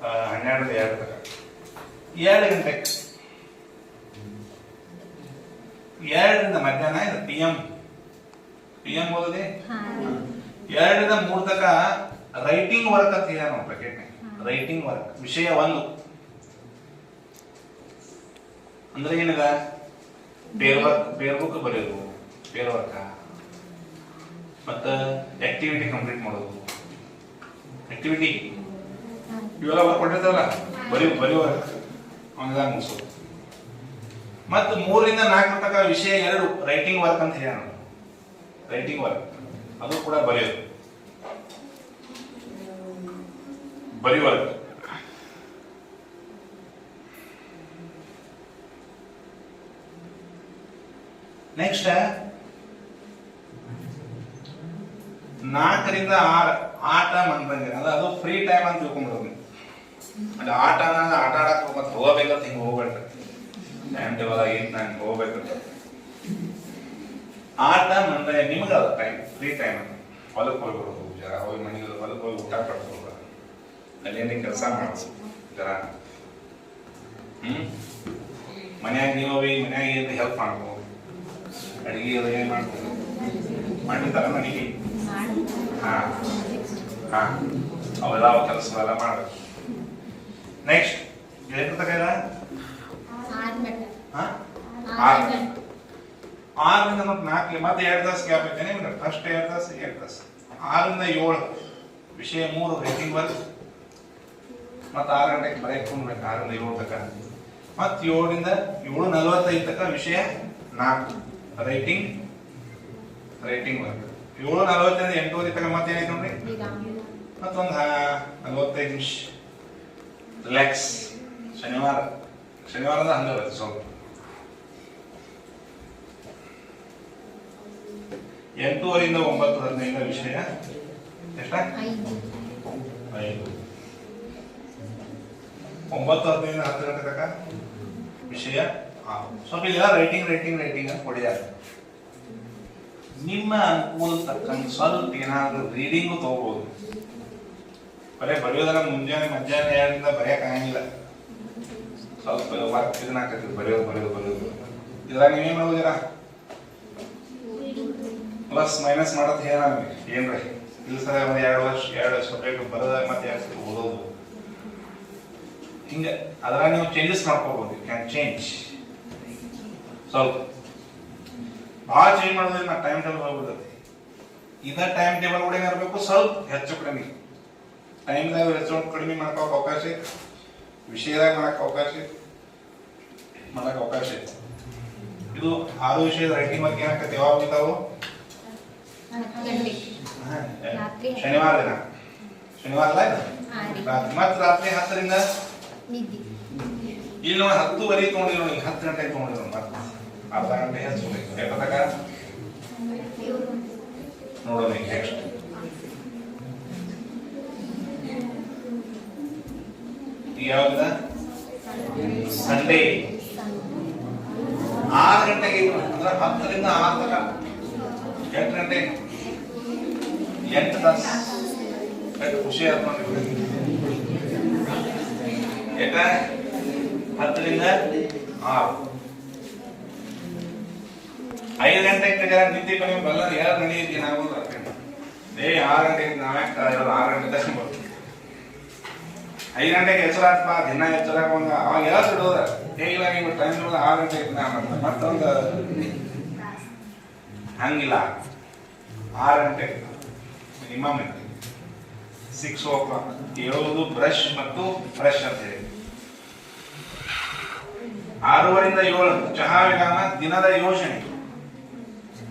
12 ರಿಂದ 2 ತನಕ. 2 ಗಂಟೆಗೆ 2 ರಿಂದ ಮಧ್ಯಾಹ್ನ ಇದು PM ಓದದೆ. 2 ರಿಂದ 3 ತನಕ ರೈಟಿಂಗ್ ವರ್ಕ್ ಅಂತ ಇದೆ ನೋಡಿ ಬ್ರಾಕೆಟ್. ರೈಟಿಂಗ್ ವರ್ಕ್ ವಿಷಯ 1 ಅಂದ್ರೆ ಏನಿದೆ? ಪೇರ್ ಬುಕ್ ಬರೆಯೋದು, ಪೇರ್ ವರ್ಕ, ಮತ್ತ ಆಕ್ಟಿವಿಟಿ ಕಂಪ್ಲೀಟ್ ಮಾಡೋದು. ಆಕ್ಟಿವಿಟಿ ಇವೆಲ್ಲ ವರ್ಕ್ ಕೊಟ್ಟಿರ್ತಾವಲ್ಲ, ಬರೀ ವರ್ಕ್ ಅವನಿಗೆ ಮುಗಿಸೋದು. ಮತ್ತು 3 ರಿಂದ 4 ತನಕ ವಿಷಯ 2 ರೈಟಿಂಗ್ ವರ್ಕ್ ಅಂತ ಹೇಳ. ರೈಟಿಂಗ್ ವರ್ಕ್ ಅದು ಕೂಡ ಬರೆಯೋದು, ವರ್ಕ್. ನೆಕ್ಸ್ಟ್ 4 ರಿಂದ 6 ಆಟ ಮನರಂಜನೆ. ಅದು ಫ್ರೀ ಟೈಮ್ ಅಂತ ತಿಳ್ಕೊಂಡ್ಬಿಡೋದು. ಅಲ್ಲಿ ಆಟ ಆಡಕ್ ಮತ್ತೆ ಹೋಗ್ಬೇಕಂತ ಹಿಂಗೆ ಹೋಗ್ಬೇಡ್ರಿ. ಟೈಮ್ ಟೇಬಲ್ ಆಗಿ ನಾನು ಹೋಗ್ಬೇಕಂತ. ಆಟ ಮನರಂಜನೆ ನಿಮ್ಗೆ ಅದ ಟೈಮ್, ಫ್ರೀ ಟೈಮ್ ಅಂತ. ಹೊಲಕ್ಕೆ ಹೋಗ್ಬಿಡೋದು, ಜರ ಹೋಗಿ ಮನೆಗೆ ಹೊಲಕ್ಕೆ ಹೋಗಿ ಊಟ ಪಡ್ಕೋದು, ಅಲ್ಲೇನೇ ಕೆಲಸ ಮಾಡೋದು ಜರ. ಮನ್ಯಾಗ ನೀವು ಮನ್ಯಾಗ ಏನು ಹೆಲ್ಪ್ ಮಾಡ್ಬೋದು, ಅಡಿಗೆ ಅದು ಏನು ಮಾಡ್ಬೋದು, ಮಾಡಿರ್ತಾರ ಮನೆಗೆ. ಅವೆಲ್ಲ ಕೆಲಸವೆಲ್ಲ ಮಾಡಬೇಕು. ನೆಕ್ಸ್ಟ್ ಎಷ್ಟು ತನಕ ಇಲ್ಲ? 6 ರಿಂದ 4 ಮತ್ತೆ 2 ತಾಸು ಗ್ಯಾಪ್ ಐತೆ. ಫಸ್ಟ್ 2 ತಾಸು 2 ತಾಸು. 6 ರಿಂದ 7 ವಿಷಯ 3 ರೈಟಿಂಗ್ ವರ್ಕ್. ಮತ್ತೆ 6 ಗಂಟೆಗೆ ಬ್ರೇಕ್ ಕೊಡ್ಬೇಕು. 6 ರಿಂದ 7 ತನಕ. ಮತ್ತೆ 7 ರಿಂದ 7:45 ತನಕ ವಿಷಯ 4 ರೈಟಿಂಗ್ ವರ್ಕ್. 7:45 ರಿಂದ 8:30 ತನಕ ಮತ್ತೆ ಏನೈತೆ ನೋಡ್ರಿ, ಮತ್ತೊಂದು 45 ನಿಮಿಷ ರಿಲ್ಯಾಕ್ಸ್. ಶನಿವಾರದ ಹಂಗೆ ಬರುತ್ತೆ ಸ್ವಲ್ಪ. 8:30 ರಿಂದ 9:15 ವಿಷಯ ಎಷ್ಟ? 5. 9:15 ರಿಂದ 10 ಗಂಟೆ ತನಕ ವಿಷಯ 6. ಸ್ವಲ್ಪ ಇಲ್ಲ ರೈಟಿಂಗ್ ಅಂತ ಕೊಡಿಯಾರ. ನಿಮ್ಮ ಅನುಕೂಲ ತಕ್ಕಂಗೆ ಸ್ವಲ್ಪ ಏನಾದ್ರೂ ರೀಡಿಂಗು ತಗೋಬಹುದು. ಬರೀ ಬರೆಯೋದನ್ನ ಮುಂಜಾನೆ ಮಧ್ಯಾಹ್ನ 2 ರಿಂದ ಬರೆಯಕ್ ಆಗಂಗಿಲ್ಲ. ಸ್ವಲ್ಪ ವರ್ಕ್ ಇದನ್ನಾಕೈತಿ, ಬರೆಯೋದು. ಇದ್ರಾಗ ನೀವೇನ್ ಮಾಡೋದಿರ? ಪ್ಲಸ್ ಮೈನಸ್ ಮಾಡೋದು ಏನ್ರಿ ಇಲ್ಲ ಸರ. ಒಂದು 2 ವರ್ಷ ಸಬ್ಜೆಕ್ಟ್ ಬರೋದಾಗ ಮತ್ತೆ 2 ಸಲ ಓದೋದು. ಹಿಂಗೆ ಅದ್ರಾಗ ನೀವು ಚೇಂಜಸ್ ಮಾಡ್ಕೋಬಹುದು. ಕ್ಯಾನ್ ಚೇಂಜ್ ಸ್ವಲ್ಪ. ಭಾಳ ಚೇಂಜ್ ಮಾಡೋದ್ರಿಂದ ಟೈಮ್ ಟೇಬಲ್ ಹೋಗ್ಬಿಡ್ತೈತಿ. ಇದ ಟೈಮ್ ಟೇಬಲ್ ಕೂಡ ಏನಿರಬೇಕು, ಸ್ವಲ್ಪ ಹೆಚ್ಚು ಕಡಿಮೆ ಟೈಮ್ದಾಗ ಹೆಚ್ಚು ಕಡಿಮೆ ಮಾಡ್ಕೋಕ್ ಅವಕಾಶ ಐತಿ. ವಿಷಯದಾಗ ಮಾಡಕ್ ಅವಕಾಶ ಐತಿ. ಇದು 6 ವಿಷಯದ ರೈಟಿಂಗ್ ವರ್ಕ್ ಏನಾಗ್ತದೆ ಯಾವಾಗ ಮುಗಿತಾವು ಶನಿವಾರ ದಿನ ಶನಿವಾರ ಅಲ್ಲ ರಾತ್ರಿ ಮತ್ತೆ ರಾತ್ರಿ 10ರಿಂದ ಇಲ್ಲಿ ನೋಡಿ 10:30 ತಗೊಂಡಿರೋ ಈಗ 10 ಗಂಟೆಗೆ ತಗೊಂಡಿರೋ ಮತ್ತೆ ಅರ್ಧ ಗಂಟೆ ಹೆಚ್ಚಬೇಕು ಯಾಕಂದಾಗ ನೋಡೋಣ ಈಗ ನೆಕ್ಸ್ಟ್ ಯಾವಾಗ ಸಂಡೇ 6 ಗಂಟೆಗೆ ಅಂದ್ರೆ 10ರಿಂದ 6 ತನಕ 8 ಗಂಟೆ 8 ತಾಸು ಎಷ್ಟು ಖುಷಿ ಆಯ್ತು ನೋಡಿ ಯಾಕ 10ರಿಂದ 6 5 ಗಂಟೆಗೆ ಜನ ನಿದ್ದೆ ಕಮ್ಮಿ ಬಲ್ಲ ಯಾರು ನಡೆಯುತ್ತೆ ಏನಾಗೋದು 6 ಗಂಟೆಗೆ ನಾವ್ಯಾಕ 6 ಗಂಟೆ ತಕ್ಷಣ ಬರ್ತೀವಿ 5 ಗಂಟೆಗೆ ಎಚ್ಚರಾತ್ಪ ದಿನ ಎಚ್ಚರಾಕ ಅವಾಗ ಎಲ್ಲ ಬಿಡೋದ ಹೇಗಿಲ್ಲ ನೀವು ಟೈಮ್ 6 ಗಂಟೆಗೆ ಮತ್ತೊಂದು ಹಂಗಿಲ್ಲ 6 ಗಂಟೆಗೆ ಮಿನಿಮಮ್ 6 o'clock ಹೇಳೋದು ಬ್ರಷ್ ಮತ್ತು ಫ್ರೆಶ್ ಅಂತ ಹೇಳಿ 6:30ರಿಂದ 7 ಚಹಾ ವಿಧಾನ ದಿನದ ಯೋಜನೆ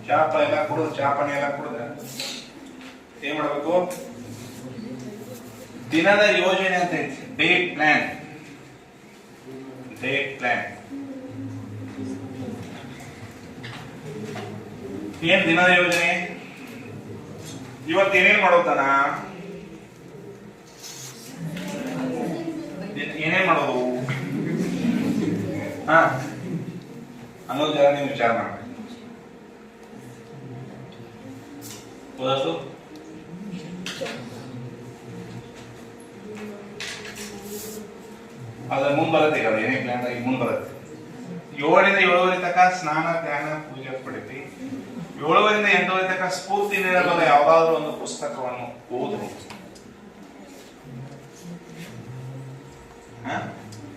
ಚಾಪ ಎಲ್ಲ ಕುಡಿದು ಚಾಪಣಿ ಎಲ್ಲ ಕುಡಿದ್ರೆ ಏನ್ ಮಾಡ್ಬೇಕು ದಿನದ ಯೋಜನೆ ಅಂತ ಐತಿ ಡೇ ಪ್ಲಾನ್ ಏನ್ ದಿನದ ಯೋಜನೆ ಇವತ್ತು ಏನೇನ್ ಮಾಡೋತಾನ ಏನೇನ್ ಮಾಡೋದು ಅನ್ನೋದು ಜನ ನೀವು ವಿಚಾರ ಮಾಡ್ಬೇಕು ಅದ್ರ ಮುಂದ್ ಬರುತ್ತೆ ಈಗ ಏನೇ ಪ್ಲಾನ್ ಈಗ ಮುಂದ್ ಬರುತ್ತೆ 7ರಿಂದ 7:30 ತನಕ ಸ್ನಾನ ಧ್ಯಾನ ಪೂಜೆ ಪಡಿತಿ 7:30ರಿಂದ 8:30 ತನಕ ಸ್ಫೂರ್ತಿ ನೀಡಬಲ್ಲ ಯಾವ್ದಾದ್ರು ಒಂದು ಪುಸ್ತಕವನ್ನು ಓದು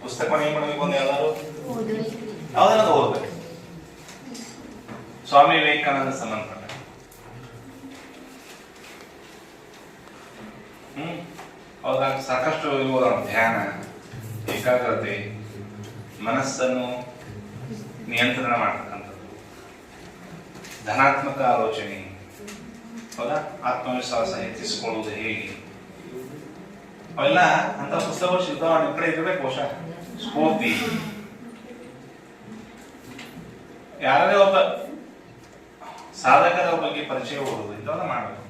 ಪುಸ್ತಕವನ್ನು ಏನ್ ಮಾಡ್ಬೇಕು ಒಂದು ಯಾವ್ದಾದ್ರು ಓದ್ಬೇಕು ಸ್ವಾಮಿ ವಿವೇಕಾನಂದ ಸಂಬಂಧಪಟ್ಟ ಅವಾಗ ಸಾಕಷ್ಟು ಧ್ಯಾನ ಏಕಾಗ್ರತೆ ಮನಸ್ಸನ್ನು ನಿಯಂತ್ರಣ ಮಾಡತಕ್ಕಂಥದ್ದು ಧನಾತ್ಮಕ ಆಲೋಚನೆ ಹೌದಾ ಆತ್ಮವಿಶ್ವಾಸ ಹೆಚ್ಚಿಸಿಕೊಳ್ಳುವುದು ಹೇಗೆ ಅವೆಲ್ಲ ಅಂತ ಪುಸ್ತಕಗಳು ಸಿಗ್ತಾವ ನಿಮ್ಮ ಕಡೆ ಇರಬೇಕು ಬಹುಶಃ ಸ್ಫೂರ್ತಿ ಯಾರದೇ ಒಬ್ಬ ಸಾಧಕರ ಬಗ್ಗೆ ಪರಿಚಯ ಓದುದು ಇಂಥವೆಲ್ಲ ಮಾಡಬೇಕು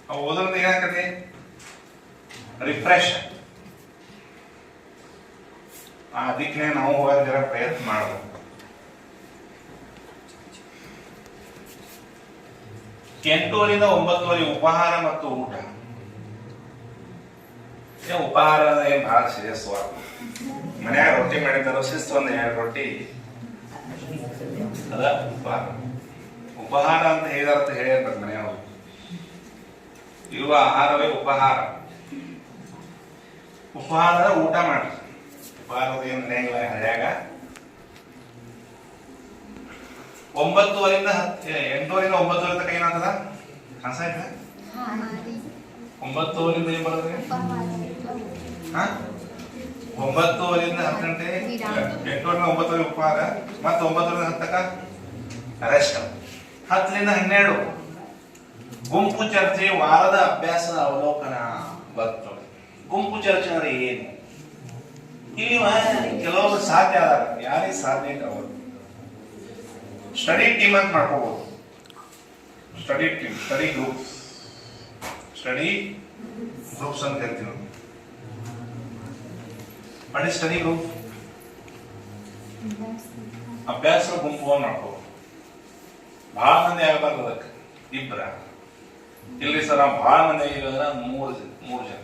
ಅವು ಓದೋದ್ರಿಂದ ಏನಾಗ್ತದೆ ರಿಫ್ರೆಶ್ ಅದಕ್ಕೆ ನಾವು ಹೋಗೋದು ಜರ ಪ್ರಯತ್ನ ಮಾಡಬೇಕು 8:00ರಿಂದ 9:00 ಉಪಹಾರ ಮತ್ತು ಊಟ ಉಪಹಾರ ಏನ್ ಬಹಳ ಸೀರಿಯಸ್ ಮನ್ಯಾಗ ರೊಟ್ಟಿ ಮಾಡಿದ್ದಾರೋ ಶಿಸ್ತು ಒಂದು 2 ರೊಟ್ಟಿ ಅದ ಉಪಹಾರ ಅಂತ ಹೇಳಿದಾರ್ಥ ಹೇಳಿರ್ಬೇಕು ಮನೆಯವರು ಇರುವ ಆಹಾರವೇ ಉಪಹಾರದ ಊಟ ಮಾಡ್ರಿ ಉಪಹಾರದ ಏನ್ ನಡೆಯಂಗಿಲ್ಲ ಹಳ್ಯಾಗ 8:00ರಿಂದ 9:00 ತನಕ ಏನಾಗ್ತದ ಕನ್ಸಾಯ್ತ 9:00ರಿಂದ ಏನ್ ಬರೋದ್ರಿ 9:00ರಿಂದ 10 ಗಂಟೆ 8:00ರಿಂದ 9:00 ಉಪಹಾರ ಮತ್ತೆ 9:00ರಿಂದ 10 ತನಕ ರೆಸ್ಟ್ 10ರಿಂದ 12 ಗುಂಪು ಚರ್ಚೆ ವಾರದ ಅಭ್ಯಾಸದ ಅವಲೋಕನ ಬರ್ತವೆ ಗುಂಪು ಚರ್ಚೆ ಅಂದ್ರೆ ಏನು ಇಲ್ಲಿ ಕೆಲವೊಬ್ರು ಸಾಧ್ಯ ಆದಾಗ ಯಾರಿಗೆ ಸಾಧ್ಯ ಅವರು ಸ್ಟಡಿ ಟೀಮ್ ಅಂತ ಮಾಡ್ಕೋಬಹುದು ಸ್ಟಡಿ ಗ್ರೂಪ್ಸ್ ಅಂತ ಹೇಳ್ತೀವಿ ನಾವು ಮಾಡಿ ಸ್ಟಡಿ ಗ್ರೂಪ್ ಅಭ್ಯಾಸ ಗುಂಪು ಮಾಡ್ಕೋಬಹುದು ಬಹಳ ಮಂದಿ ಆಗಬಾರ್ದು ಅದಕ್ಕೆ ಇಬ್ಬರ ಇಲ್ಲಿ ಸರ್ ಬಹಳ ಮಂದಿ ಆಗಿರೋದ್ರ 3 ಜನ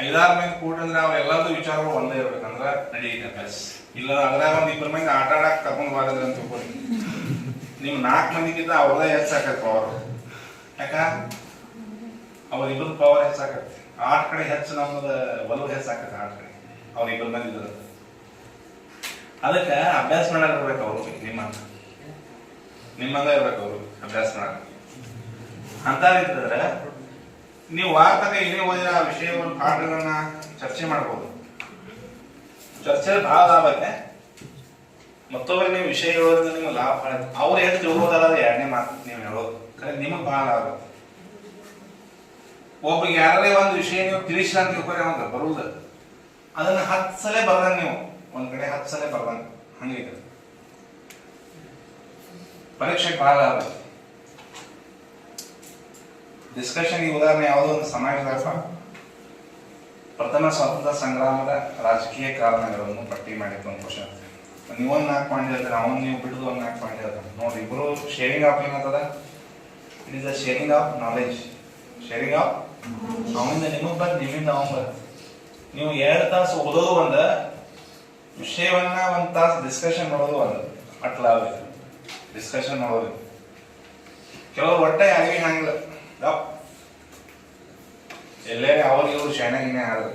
5-6 ಮಂದಿ ಕೂಡಿದ್ರೆ ಅವ್ರ ಎಲ್ಲಾದ್ರು ವಿಚಾರಗಳು ಒಂದೇ ಇರ್ಬೇಕಂದ್ರ ನಡೆಯುತ್ತೆ ಅಭ್ಯಾಸ ಇಲ್ಲ ಅದ್ರಾಗ 1-2 ಮಂದಿ ಆಟ ಆಡಕ್ ತಗೊಂಡ್ ಬಾರದ್ರಿ ಅಂತ ತಿಳ್ಕೊಳ್ಳಿ ನಿಮ್ 4 ಮಂದಿಗಿಂತ ಅವ್ರದೇ ಹೆಚ್ಚಾಕತ್ ಪವರ್ ಯಾಕ ಅವ್ರಿಬ್ರು ಪವರ್ ಹೆಚ್ಚಾಕತ್ತೆ ಆಟ ಕಡೆ ಹೆಚ್ಚು ನಮ್ಮದ ಒಲವು ಹೆಚ್ಚಾಕತ್ತೆ ಆಟ ಕಡೆ ಅವ್ರಿಬ್ರು ಮಂದಿ ಇದ್ರ ಅದಕ್ಕೆ ಅಭ್ಯಾಸ ಮಾಡಕ್ ಇರ್ಬೇಕು ಅವ್ರು ನಿಮ್ಮಂಗ ಇರ್ಬೇಕು ಅವರು ಅಭ್ಯಾಸ ಮಾಡಕ್ ಅಂತ ಇದ್ರೆ ನೀವು ವಾರ್ತಕ ಏನೇ ಓದಿದ ವಿಷಯವನ್ನು ಪಾಠಗಳನ್ನ ಚರ್ಚೆ ಮಾಡ್ಬೋದು ಚರ್ಚೆ ಬಹಳ ಲಾಭ ಐತೆ ಮತ್ತೊಬ್ಬರಿಗೆ ನೀವು ವಿಷಯ ಹೇಳೋದ್ರಿಂದ ನಿಮ್ಗೆ ಲಾಭ ಭಾಳ. ಅವ್ರು ಎಷ್ಟು ತಿಳ್ಬೋದಾರ ಎರಡನೇ ಮಾತು ನೀವು ಹೇಳೋದು ನಿಮಗೆ ಭಾಳ ಲಾಭ. ಒಬ್ಬರಿಗೆ ಯಾರೇ ಒಂದು ವಿಷಯ ನೀವು ತಿಳಿಸಿಲ್ಲ ಅಂತ ತಿಳ್ಕೊರಿ, ಅವಾಗ ಬರುವುದು ಅದನ್ನ 10 ಸಲ ಬರ್ದಂಗ, ನೀವು ಒಂದ್ ಕಡೆ 10 ಸಲ ಬರ್ದಂಗ ಹಂಗೈತೆ ಪರೀಕ್ಷೆಗೆ ಭಾಳ ಲಾಭ. ಡಿಸ್ಕಷನ್ ಈ ಉದಾಹರಣೆ ಯಾವುದೋ ಒಂದು ಸಮಾಜದಾಗ ಪ್ರಥಮ ಸ್ವಾತಂತ್ರ್ಯ ಸಂಗ್ರಾಮದ ರಾಜಕೀಯ ಕಾರಣಗಳನ್ನು ಪಟ್ಟಿ ಮಾಡಿತ್ತು ಒಂದು ಕ್ವಶನ್. ನೀವೊಂದು 4 ಪಾಯಿಂಟ್ ಹೇಳ್ತಾರೆ, ಅವನು ನೀವು ಬಿಡುದು ಒಂದು 4 ಪಾಯಿಂಟ್ ಹೇಳ್ತಾರೆ. ನೋಡ್ರಿ, ಇಬ್ರು ಶೇರಿಂಗ್ ಆಫ್ ಏನಂತದ, it is the sharing of knowledge. Sharing of ಅವನಿಂದ ನಿಮಗ್ ಬಂದ್ ನಿಮ್ಮಿಂದ ಅವನ್ ಬಂದ್. ನೀವು 2 ತಾಸು ಓದೋದು ಒಂದ, ವಿಷಯವನ್ನ 1 ತಾಸು ಡಿಸ್ಕಷನ್ ಮಾಡೋದು ಒಂದು. ಅಟ್ಲ ಡಿಸ್ಕಷನ್ ಮಾಡೋದು. ಕೆಲವರು ಒಟ್ಟೆ ಯಾರಿಗೂ ಹಂಗಿಲ್ಲ, ಎಲ್ಲೇ ಅವ್ರಿಗೆ ಇವ್ರು ಶಾಣೆಗಿನೇ ಆದ್ರೆ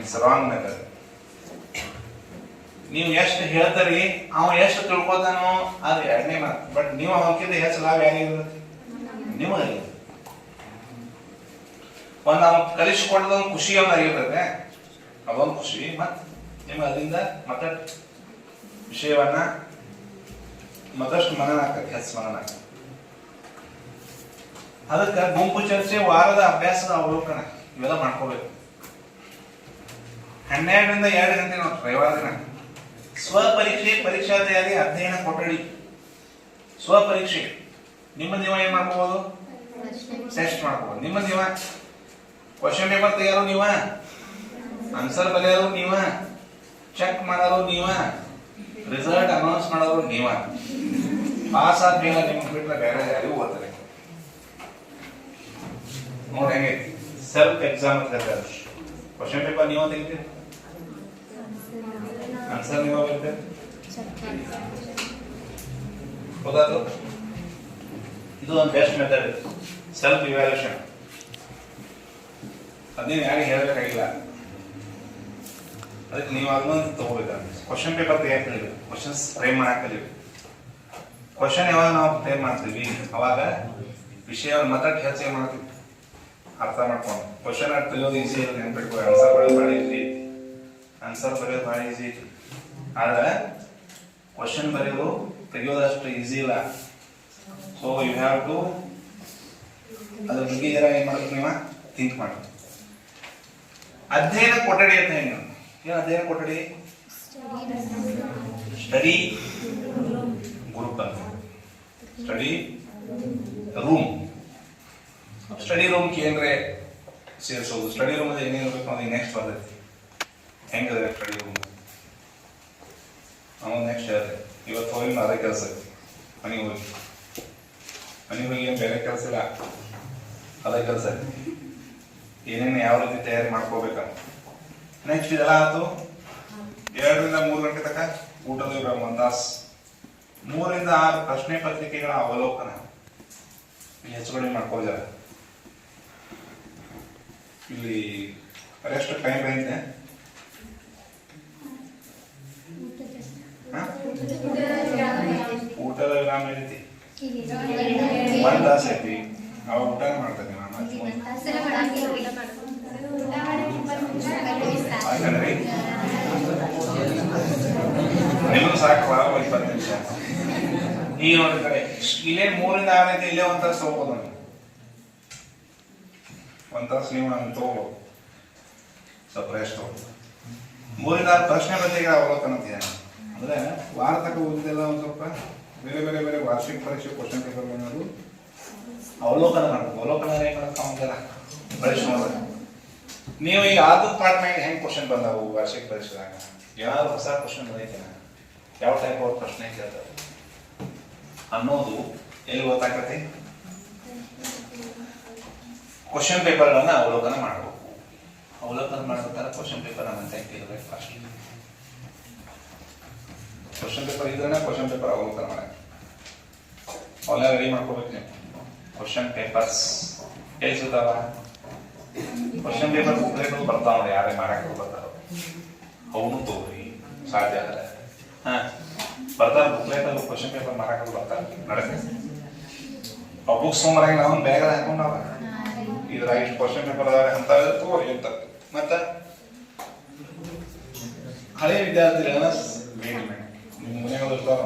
ಇಟ್ಸ್ ರಾಂಗ್ ಮೆಥಡ್. ನೀವು ಎಷ್ಟು ಹೇಳ್ತಾರಿ, ಅವ ಎಷ್ಟು ತಿಳ್ಕೊತಾನೋ ಅದು ಎರಡನೇ ಮಾತು. ಬಟ್ ನೀವು ಅವಕ್ಕಿಂತ ಹೆಚ್ಚು ಲಾಭ ಯಾರಿಗಿರುತ್ತೆ, ನಿಮಗೆ. ಒಂದು ಅವ್ನು ಕಲಿಸಿಕೊಡೋದು ಒಂದು ಖುಷಿ ಅವ್ನ ಆಗಿರ್ತದೆ, ಅದೊಂದು ಖುಷಿ. ಮತ್ ನಿಮ್ಗೆ ಅದರಿಂದ ಮತ್ತಷ್ಟು ವಿಷಯವನ್ನ ಮತ್ತಷ್ಟು ಮನನ ಆಗ್ತದೆ, ಹೆಚ್ಚು ಮನನ ಆಗ್ತದೆ. ಅದಕ್ಕೆ ಗುಂಪು ಚರ್ಚೆ, ವಾರದ ಅಭ್ಯಾಸದ ಅವಲೋಕನ ಇವೆಲ್ಲ ಮಾಡ್ಕೋಬೇಕು. 12ರಿಂದ 2 ಗಂಟೆ ನೋಡಿ ರವಿವಾರ ದಿನ. ಸ್ವಪರೀಕ್ಷೆ, ಪರೀಕ್ಷಾ ತಯಾರಿ, ಅಧ್ಯಯನ ಕೊಠಡಿ. ಸ್ವಪರೀಕ್ಷೆ ನಿಮ್ಮ ನೀವು ಏನ್ ಮಾಡ್ಕೋಬಹುದು, ಟೆಸ್ಟ್ ಮಾಡ್ಕೋಬಹುದು. ನಿಮ್ಮ ನೀವ ಕ್ವಶನ್ ಪೇಪರ್ ತೆಗೆಯೋರು ನೀವ, ಆನ್ಸರ್ ಬರೆಯೋರು ನೀವ, ಚೆಕ್ ಮಾಡೋರು ನೀವ, ರಿಸಲ್ಟ್ ಅನೌನ್ಸ್ ಮಾಡೋರು ನೀವ. ಪಾಸ್ ಆದ್ಮೇಲೆ ನಿಮ್ಗೆ ಬಿಟ್ಟರೆ ಬೇರೆ ಯಾರಿಗೂ ಓದ್ತಾರೆ. ನೋಡಿ ಹೆಂಗೆ ಸೆಲ್ಫ್ ಎಕ್ಸಾಮ್ ಅಂತ ಹೇಳ್ತಾರೆ. ಕ್ವಶನ್ ಪೇಪರ್ ನೀವು ತೆಗಿತೀರಿ, ಆನ್ಸರ್ ನೀವು ಬರೀತೀರಿ, ಹೌದಾದ್ರು. ಇದು ಒಂದು ಬೆಸ್ಟ್ ಮೆಥಡ್, ಸೆಲ್ಫ್ ಇವ್ಯಾಲ್ಯೂಷನ್. ಅದೇನು ಯಾರಿಗೆ ಹೇಳಬೇಕಾಗಿಲ್ಲ, ಅದಕ್ಕೆ ನೀವು ಅದನ್ನೊಂದು ತಗೋಬೇಕಾಗುತ್ತೆ. ಕ್ವಶನ್ ಪೇಪರ್ ತೆಗಿಯಕ್ಕೆ ಕಲಿಬೇಕು, ಕ್ವಶನ್ಸ್ ಫ್ರೇಮ್ ಮಾಡಕ್ಕೆ ಕಲಿಬೇಕು. ಕ್ವಶನ್ ಯಾವಾಗ ನಾವು ಫ್ರೇಮ್ ಮಾಡ್ತೀವಿ ಅವಾಗ ವಿಷಯವನ್ನು ಮತ್ತಷ್ಟು ಹೆಚ್ಚು ಏನ್ ಮಾಡ್ತೀವಿ, ಅರ್ಥ ಮಾಡ್ಕೊಂಡು. ಕ್ವಶನ್ ತೆಗೆಯೋದು ಈಸಿ ಇರುತ್ತೆ, ನೆನ್ಪಿಟ್ಕೊ. ಆನ್ಸರ್ ಬರೆಯೋದು ಭಾಳ ಈಸಿ ಐತಿ, ಆನ್ಸರ್ ಬರೆಯೋದು ಭಾಳ ಈಸಿ ಐತಿ. ಆದ್ರೆ ಕ್ವಶನ್ ಬರೆಯೋದು ತೆಗೆಯೋದು ಅಷ್ಟು ಈಸಿ ಇಲ್ಲ. ಸೊ ಯು ಹ್ಯಾವ್ ಟು ಅದ್ರ ಬಗ್ಗೆ ಜರ ಏನ್ ಮಾಡ್ಬೇಕು, ನೀವು ಥಿಂಕ್ ಮಾಡಿ. ಅಧ್ಯಯನ ಕೊಠಡಿ ಅಂತ ಹೆಂಗ, ಏನು ಅಧ್ಯಯನ ಕೊಠಡಿ, ಸ್ಟಡಿ ಗ್ರೂಪ್ ಅಂತ, ಸ್ಟಡಿ ರೂಮ್. ಸ್ಟಡಿ ರೂಮ್ ಕೇಂದ್ರೆ ಸೇರಿಸೋದು. ಸ್ಟಡಿ ರೂಮ್ ಅಲ್ಲಿ ಏನೇನಿರ್ಬೇಕು ಅನ್ನೋದು ನೆಕ್ಸ್ಟ್ ಬರ್ತೈತಿ. ಹೆಂಗದ ಸ್ಟಡಿ ರೂಮ್ ನಾವು ನೆಕ್ಸ್ಟ್ ಹೇಳ್ತೇವೆ. ಇವತ್ತು ಹೋಗಿ ಅದೇ ಕೆಲಸ ಐತಿ, ಮನೆಗೆ ಹೋಗಿ ಏನು ಬೇರೆ ಕೆಲಸ ಇಲ್ಲ, ಅದೇ ಕೆಲಸ ಐತಿ. ಏನೇನು ಯಾವ ರೀತಿ ತಯಾರಿ ಮಾಡ್ಕೋಬೇಕಂತ. ನೆಕ್ಸ್ಟ್ ಇದೆಲ್ಲ ಆಯ್ತು. 2ರಿಂದ 3 ಗಂಟೆ ತನಕ ಊಟದ 1 ತಾಸು. 3ರಿಂದ 6 ಪ್ರಶ್ನೆ ಪತ್ರಿಕೆಗಳ ಅವಲೋಕನ. ಹೆಚ್ಚು ಕಡಿಮೆ ಮಾಡ್ಕೋಜಾರ. ಇಲ್ಲಿ ಎಷ್ಟು ಟೈಮ್ ಐತೆ, ಊಟದ ವಿರಾಮ ಐತಿ, 1 ತಾಸು ಐತಿ. ಅವಾಗ ಊಟ ಮಾಡ್ತೇನೆ ನಾನು. ಯಾಕಂದ್ರಿ ನಿಮಗೂ ಸಾಕು 20 ನಿಮಿಷ. ಈಗ ನೋಡಿ ಕಡೆ ಇಲ್ಲೇ 3ರಿಂದ 6 ಐತಿ, ಇಲ್ಲೇ 1 ತಾಸು ತಗೋಬೋದು. 1 ತಾಸು ನೀವು ನಾನು ತಗೋಬೋದು, ಸ್ವಲ್ಪ ರೆಸ್ಟ್ ತಗೋಬೋದು. 3ರಿಂದ 6 ಪ್ರಶ್ನೆ ಪತ್ರಿಕೆ ಅವಲೋಕನ ಅಂತಿದೆ. ಅಂದ್ರೆ ವಾರ ತನಕ ಓದಿದೆಲ್ಲ ಒಂದು ಸ್ವಲ್ಪ ಬೇರೆ ಬೇರೆ ಬೇರೆ ವಾರ್ಷಿಕ ಪರೀಕ್ಷೆ ಕ್ವಶನ್ ಪೇಪರ್ ಏನಾದ್ರು ಅವಲೋಕನ ಮಾಡ್ಬೇಕು. ಅವಲೋಕನ ಏನ್ ಮಾಡಕ್ಕೆ ಅವಂಗೆಲ್ಲ ಬಳಸ್ಕೊಂಡ್ರೆ ನೀವು ಈಗ ಆದ ಪಾರ್ಟ್ ಮ್ಯಾಗ ಹೆಂಗೆ ಕ್ವಶನ್ ಬಂದವು ವಾರ್ಷಿಕ ಪರೀಕ್ಷೆದಾಗ, ಏನಾದ್ರು ಹೊಸ ಕ್ವಶನ್ ಬಂದೈತೆ, ಯಾವ ಟೈಪ್ ಅವ್ರ ಪ್ರಶ್ನೆ ಕೇಳ್ತಾರೆ ಅನ್ನೋದು ಎಲ್ಲಿ ಗೊತ್ತಾಗತ್ತೆ. ಕ್ವಶನ್ ಪೇಪರ್ಗಳನ್ನ ಅವಲೋಕನ ಮಾಡಬೇಕು. ಅವಲೋಕನ ಮಾಡ್ಬೇಕಾದ್ರೆ ಕ್ವಶನ್ ಪೇಪರ್ ಅಂತ ಕೇಳಬೇಕು. ಫಸ್ಟ್ ಕ್ವಶನ್ ಪೇಪರ್ ಇದ್ರೆ ಕ್ವಶನ್ ಪೇಪರ್ ಅವಲೋಕನ ಮಾಡಕ್ಕೆ ಅವೆಲ್ಲ ರೆಡಿ ಮಾಡ್ಕೋಬೇಕು ನೀವು. ಕ್ವಶನ್ ಪೇಪರ್ಸ್ ಎಲ್ಲಿ ಸಿಗ್ತಾವ, ಕ್ವಶನ್ ಪೇಪರ್ ಬುಕ್ಲೆಟ್ ಬರ್ತಾವ ನೋಡಿ, ಯಾರೇ ಮಾಡಕ್ಕೆ ಬರ್ತಾರ ಅವನು ತಗೋರಿ, ಸಾಧ್ಯ ಆಗಲ್ಲ. ಬರ್ತಾರ ಬುಕ್ಲೆಟ್ ಅಲ್ಲಿ ಕ್ವಶನ್ ಪೇಪರ್ ಮಾಡಕ್ಕೆ ಬರ್ತಾರ, ನಡಕ್ಕೆ ಆ ಬುಕ್ಸ್ ತೊಗೊಂಬರಾಗ ನಾವು ಬ್ಯಾಗ್ ಹಾಕೊಂಡವ ಇದ್ರಾಗ ಇಷ್ಟು ಕ್ವಶನ್ ಪೇಪರ್ ಅದಾವೆ ಅಂತ ತಗೋರಿ ಅಂತ. ಮತ್ತ ಹಳೆ ವಿದ್ಯಾರ್ಥಿಗಳನ್ನ ಭೇಟಿ ಮಾಡಿ ನಿಮ್ಮ ಮನೆಯಾಗ ಇರ್ತಾವ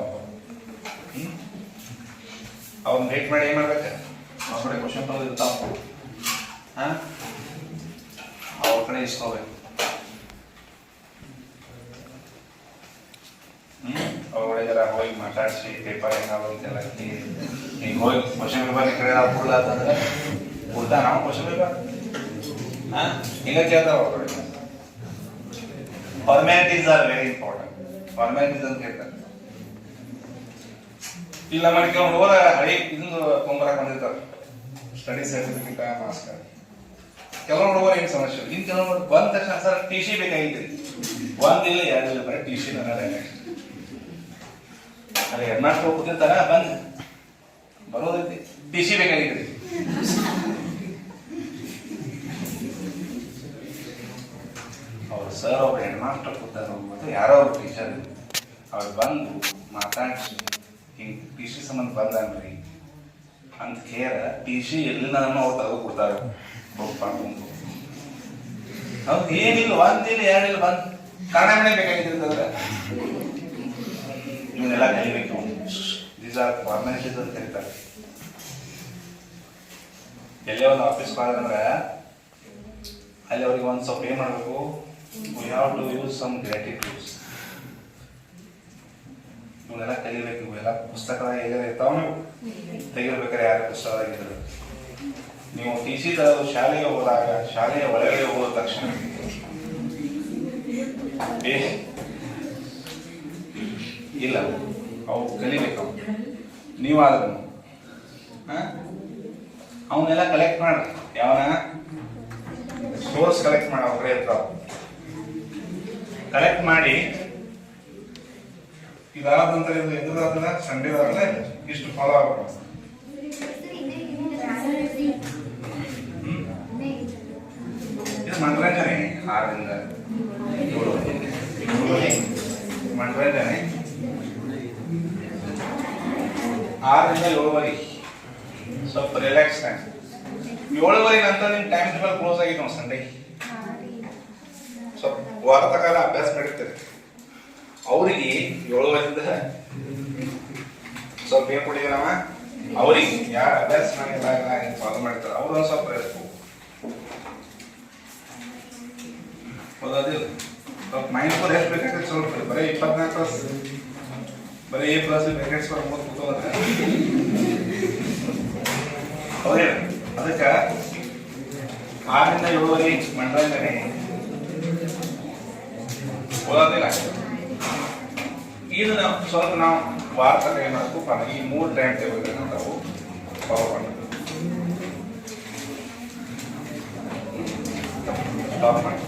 ಅವ್ರನ್ನ ಭೇಟಿ ಮಾಡಿ ಏನು ಮಾಡ್ಬೇಕು ಅವ್ರ ಕಡೆ ಕ್ವಶನ್ ಬರೋದು ಇರ್ತಾವ ಹಾಂ ಅವ್ರ ಕಡೆ ಇಸ್ಕೋಬೇಕು ಅವ್ರ ಜರ ಹೋಗಿ ಮಾತಾಡಿಸಿ ಪೇಪರ್ ಹೆಂಗಾಗೋಯ್ತೆಲ್ಲ ಈಗ ಹೋಗಿ ಕ್ವಶನ್ ಪೇಪರ್ ಈ ಕಡೆ ನಾವು ಕೊಡ್ಲಾತಂದ್ರೆ ಕೊಡ್ತಾ ನಾವು ಕ್ವಶನ್ ಪೇಪರ್ ಹಾಂ ಹಿಂಗೆ ಕೇಳ್ತಾವ ಅವ್ರ ಕಡೆ formalities are very important formalities ಅಂತ ಕೇಳ್ತಾರೆ ಇಲ್ಲ ಮಾಡ್ಕೊಂಡು ಹೋರ ಹಳಿ ಇದನ್ನು ತೊಂಬರಕ್ಕೆ ಬಂದಿರ್ತಾರೆ ಸ್ಟಡಿ ಸರ್ಟಿಫಿಕೇಟ್ ಮಾರ್ಕ್ಸ್ ಕಾರ್ಡ್ ಕೆಲವು ಹುಡುಗರು ಏನು ಸಮಸ್ಯೆ ಇನ್ನು ಕೆಲವು ಬಂದ ತಕ್ಷಣ ಸರ್ ಟಿ ಸಿ ಬೇಕಾಗಿತ್ತು ಒಂದಿಲ್ಲ ಎರಡಿಲ್ಲ ಬರೀ ಟಿ ಸಿ ಅದೇ ಹೆಡ್ ಮಾಸ್ಟರ್ ಕೂತಿರ್ತಾರ ಬಂದ್ ಬರೋದೈತಿ ಟಿ ಸಿ ಬೇಕಾಗಿತ್ತು ಅವ್ರು ಸರ್ ಅವ್ರು ಹೆಡ್ ಮಾಸ್ಟರ್ ಕೂತಾರ ಮತ್ತು ಯಾರೋ ಅವ್ರು ಟೀಚರ್ ಅವ್ರು ಬಂದು ಮಾತಾಡಿಸಿ ಹಿಂಗೆ ಟಿ ಸಿ ಸಂಬಂಧ ಬಂದ್ರಿ ಅಂತ ಕೇರ ಟಿ ಸಿ ಎಲ್ಲಿಂದ ಅವ್ರು ತೆಗೆದು ಕೊಡ್ತಾರೆ ಹೌದು ಏನಿಲ್ಲ ಒಂದಿಲ್ಲ ಎರಡಿಲ್ಲ ಬಂದ್ ಕನ್ನಡ ಮನೆ ಬೇಕಾಗಿದ್ದಂದ್ರೆ ಇವನ್ನೆಲ್ಲ ಕಲಿಬೇಕು ದೀಸ್ ಆರ್ ಫಾರ್ಮ್ಯಾಲಿಟೀಸ್ ಅಂತ ಕರೀತಾರೆ ಎಲ್ಲೇ ಒಂದು ಆಫೀಸ್ ಹೋದ್ರೆ ಅಲ್ಲಿ ಅವ್ರಿಗೆ ಒಂದು ಸ್ವಲ್ಪ ಏನು ಮಾಡಬೇಕು we have to use some gratitudes ಇವನ್ನೆಲ್ಲ ಕಲಿಬೇಕು ಇವೆಲ್ಲ ಪುಸ್ತಕದಾಗ ಹೇಗೆ ಇರ್ತಾವ ನೀವು ತೆಗಿರ್ಬೇಕಾದ್ರೆ ಯಾರು ಪುಸ್ತಕದಾಗಿದ್ರು ನೀವು ಟಿ ಸಿ ಶಾಲೆಗೆ ಹೋದಾಗ ಶಾಲೆಯ ಒಳಗಡೆ ಹೋದ ತಕ್ಷಣ ಇಲ್ಲ ಅವು ಕಲಿಬೇಕು ನೀವಾದ್ರೂ ಅವನ್ನೆಲ್ಲ ಕಲೆಕ್ಟ್ ಮಾಡ್ರಿ ಯಾವನ ಸೋರ್ಸ್ ಕಲೆಕ್ಟ್ ಮಾಡಿ ಅವ್ರ ಕಡೆ ಇರ್ತಾವ ಕಲೆಕ್ಟ್ ಮಾಡಿ ಇದಾದ ನಂತರ ಇದು ಎದುರಾದ ಸಂಡೇದಾಗಲೇ ಇಷ್ಟು ಫಾಲೋ ಆಗಬೇಕು ಇದು ಮನರಂಜನೆ 6ರಿಂದ 7 ಮನರಂಜನೆ 6ರಿಂದ 7 ಸ್ವಲ್ಪ ರಿಲ್ಯಾಕ್ಸ್ ಟೈಮ್ 7 ನಂತರ ನಿಮ್ಮ ಟೈಮ್ ಟೇಬಲ್ ಕ್ಲೋಸ್ ಆಗಿತ್ತು ನಾವು ಸಂಡೇ ಸ್ವಲ್ಪ ವಾರದ ಕಾಲ ಅಭ್ಯಾಸ ಮಾಡಿರ್ತೀರಿ ಅವರಿಗೆ 7ರಿಂದ ಸ್ವಲ್ಪ ಏನು ಕೊಟ್ಟಿದ್ದೀವಿ ನಾವು ಅವ್ರಿಗೆ ಯಾರು ಅಭ್ಯಾಸ ಮಾಡಿಲ್ಲ ಫಾಲೋ ಮಾಡ್ತಾರೆ ಅವ್ರು ಒಂದು ಸ್ವಲ್ಪ ಇರಬೇಕು ಹೌದಿಲ್ಲ ಸ್ವಲ್ಪ ಮೈಂಡ್ ಎಷ್ಟು ಬೇಕಾಗ್ತದೆ ಸ್ವಲ್ಪ ಬರೀ 24 ತಾಸು ಬರೀ A+ ಬ್ರಾಕೆಟ್ಸ್ ಬರ್ಬೋದು ಕೂತೋದ್ರೆ ಹೌದೇ ಅದಕ್ಕೆ 6ರಿಂದ 7 ಮನರಂಜನೆ ಓದೋದಿಲ್ಲ ಇದು ನಾವು ಸ್ವಲ್ಪ ನಾವು ವಾರದ ಏನು ಮಾಡಬೇಕು ಈ 3 ಟೈಮ್ ಟೇಬಲ್ ನಾವು ಫಾಲೋ ಮಾಡಬೇಕು ಸ್ಟಾಪ್ ಮಾಡಿ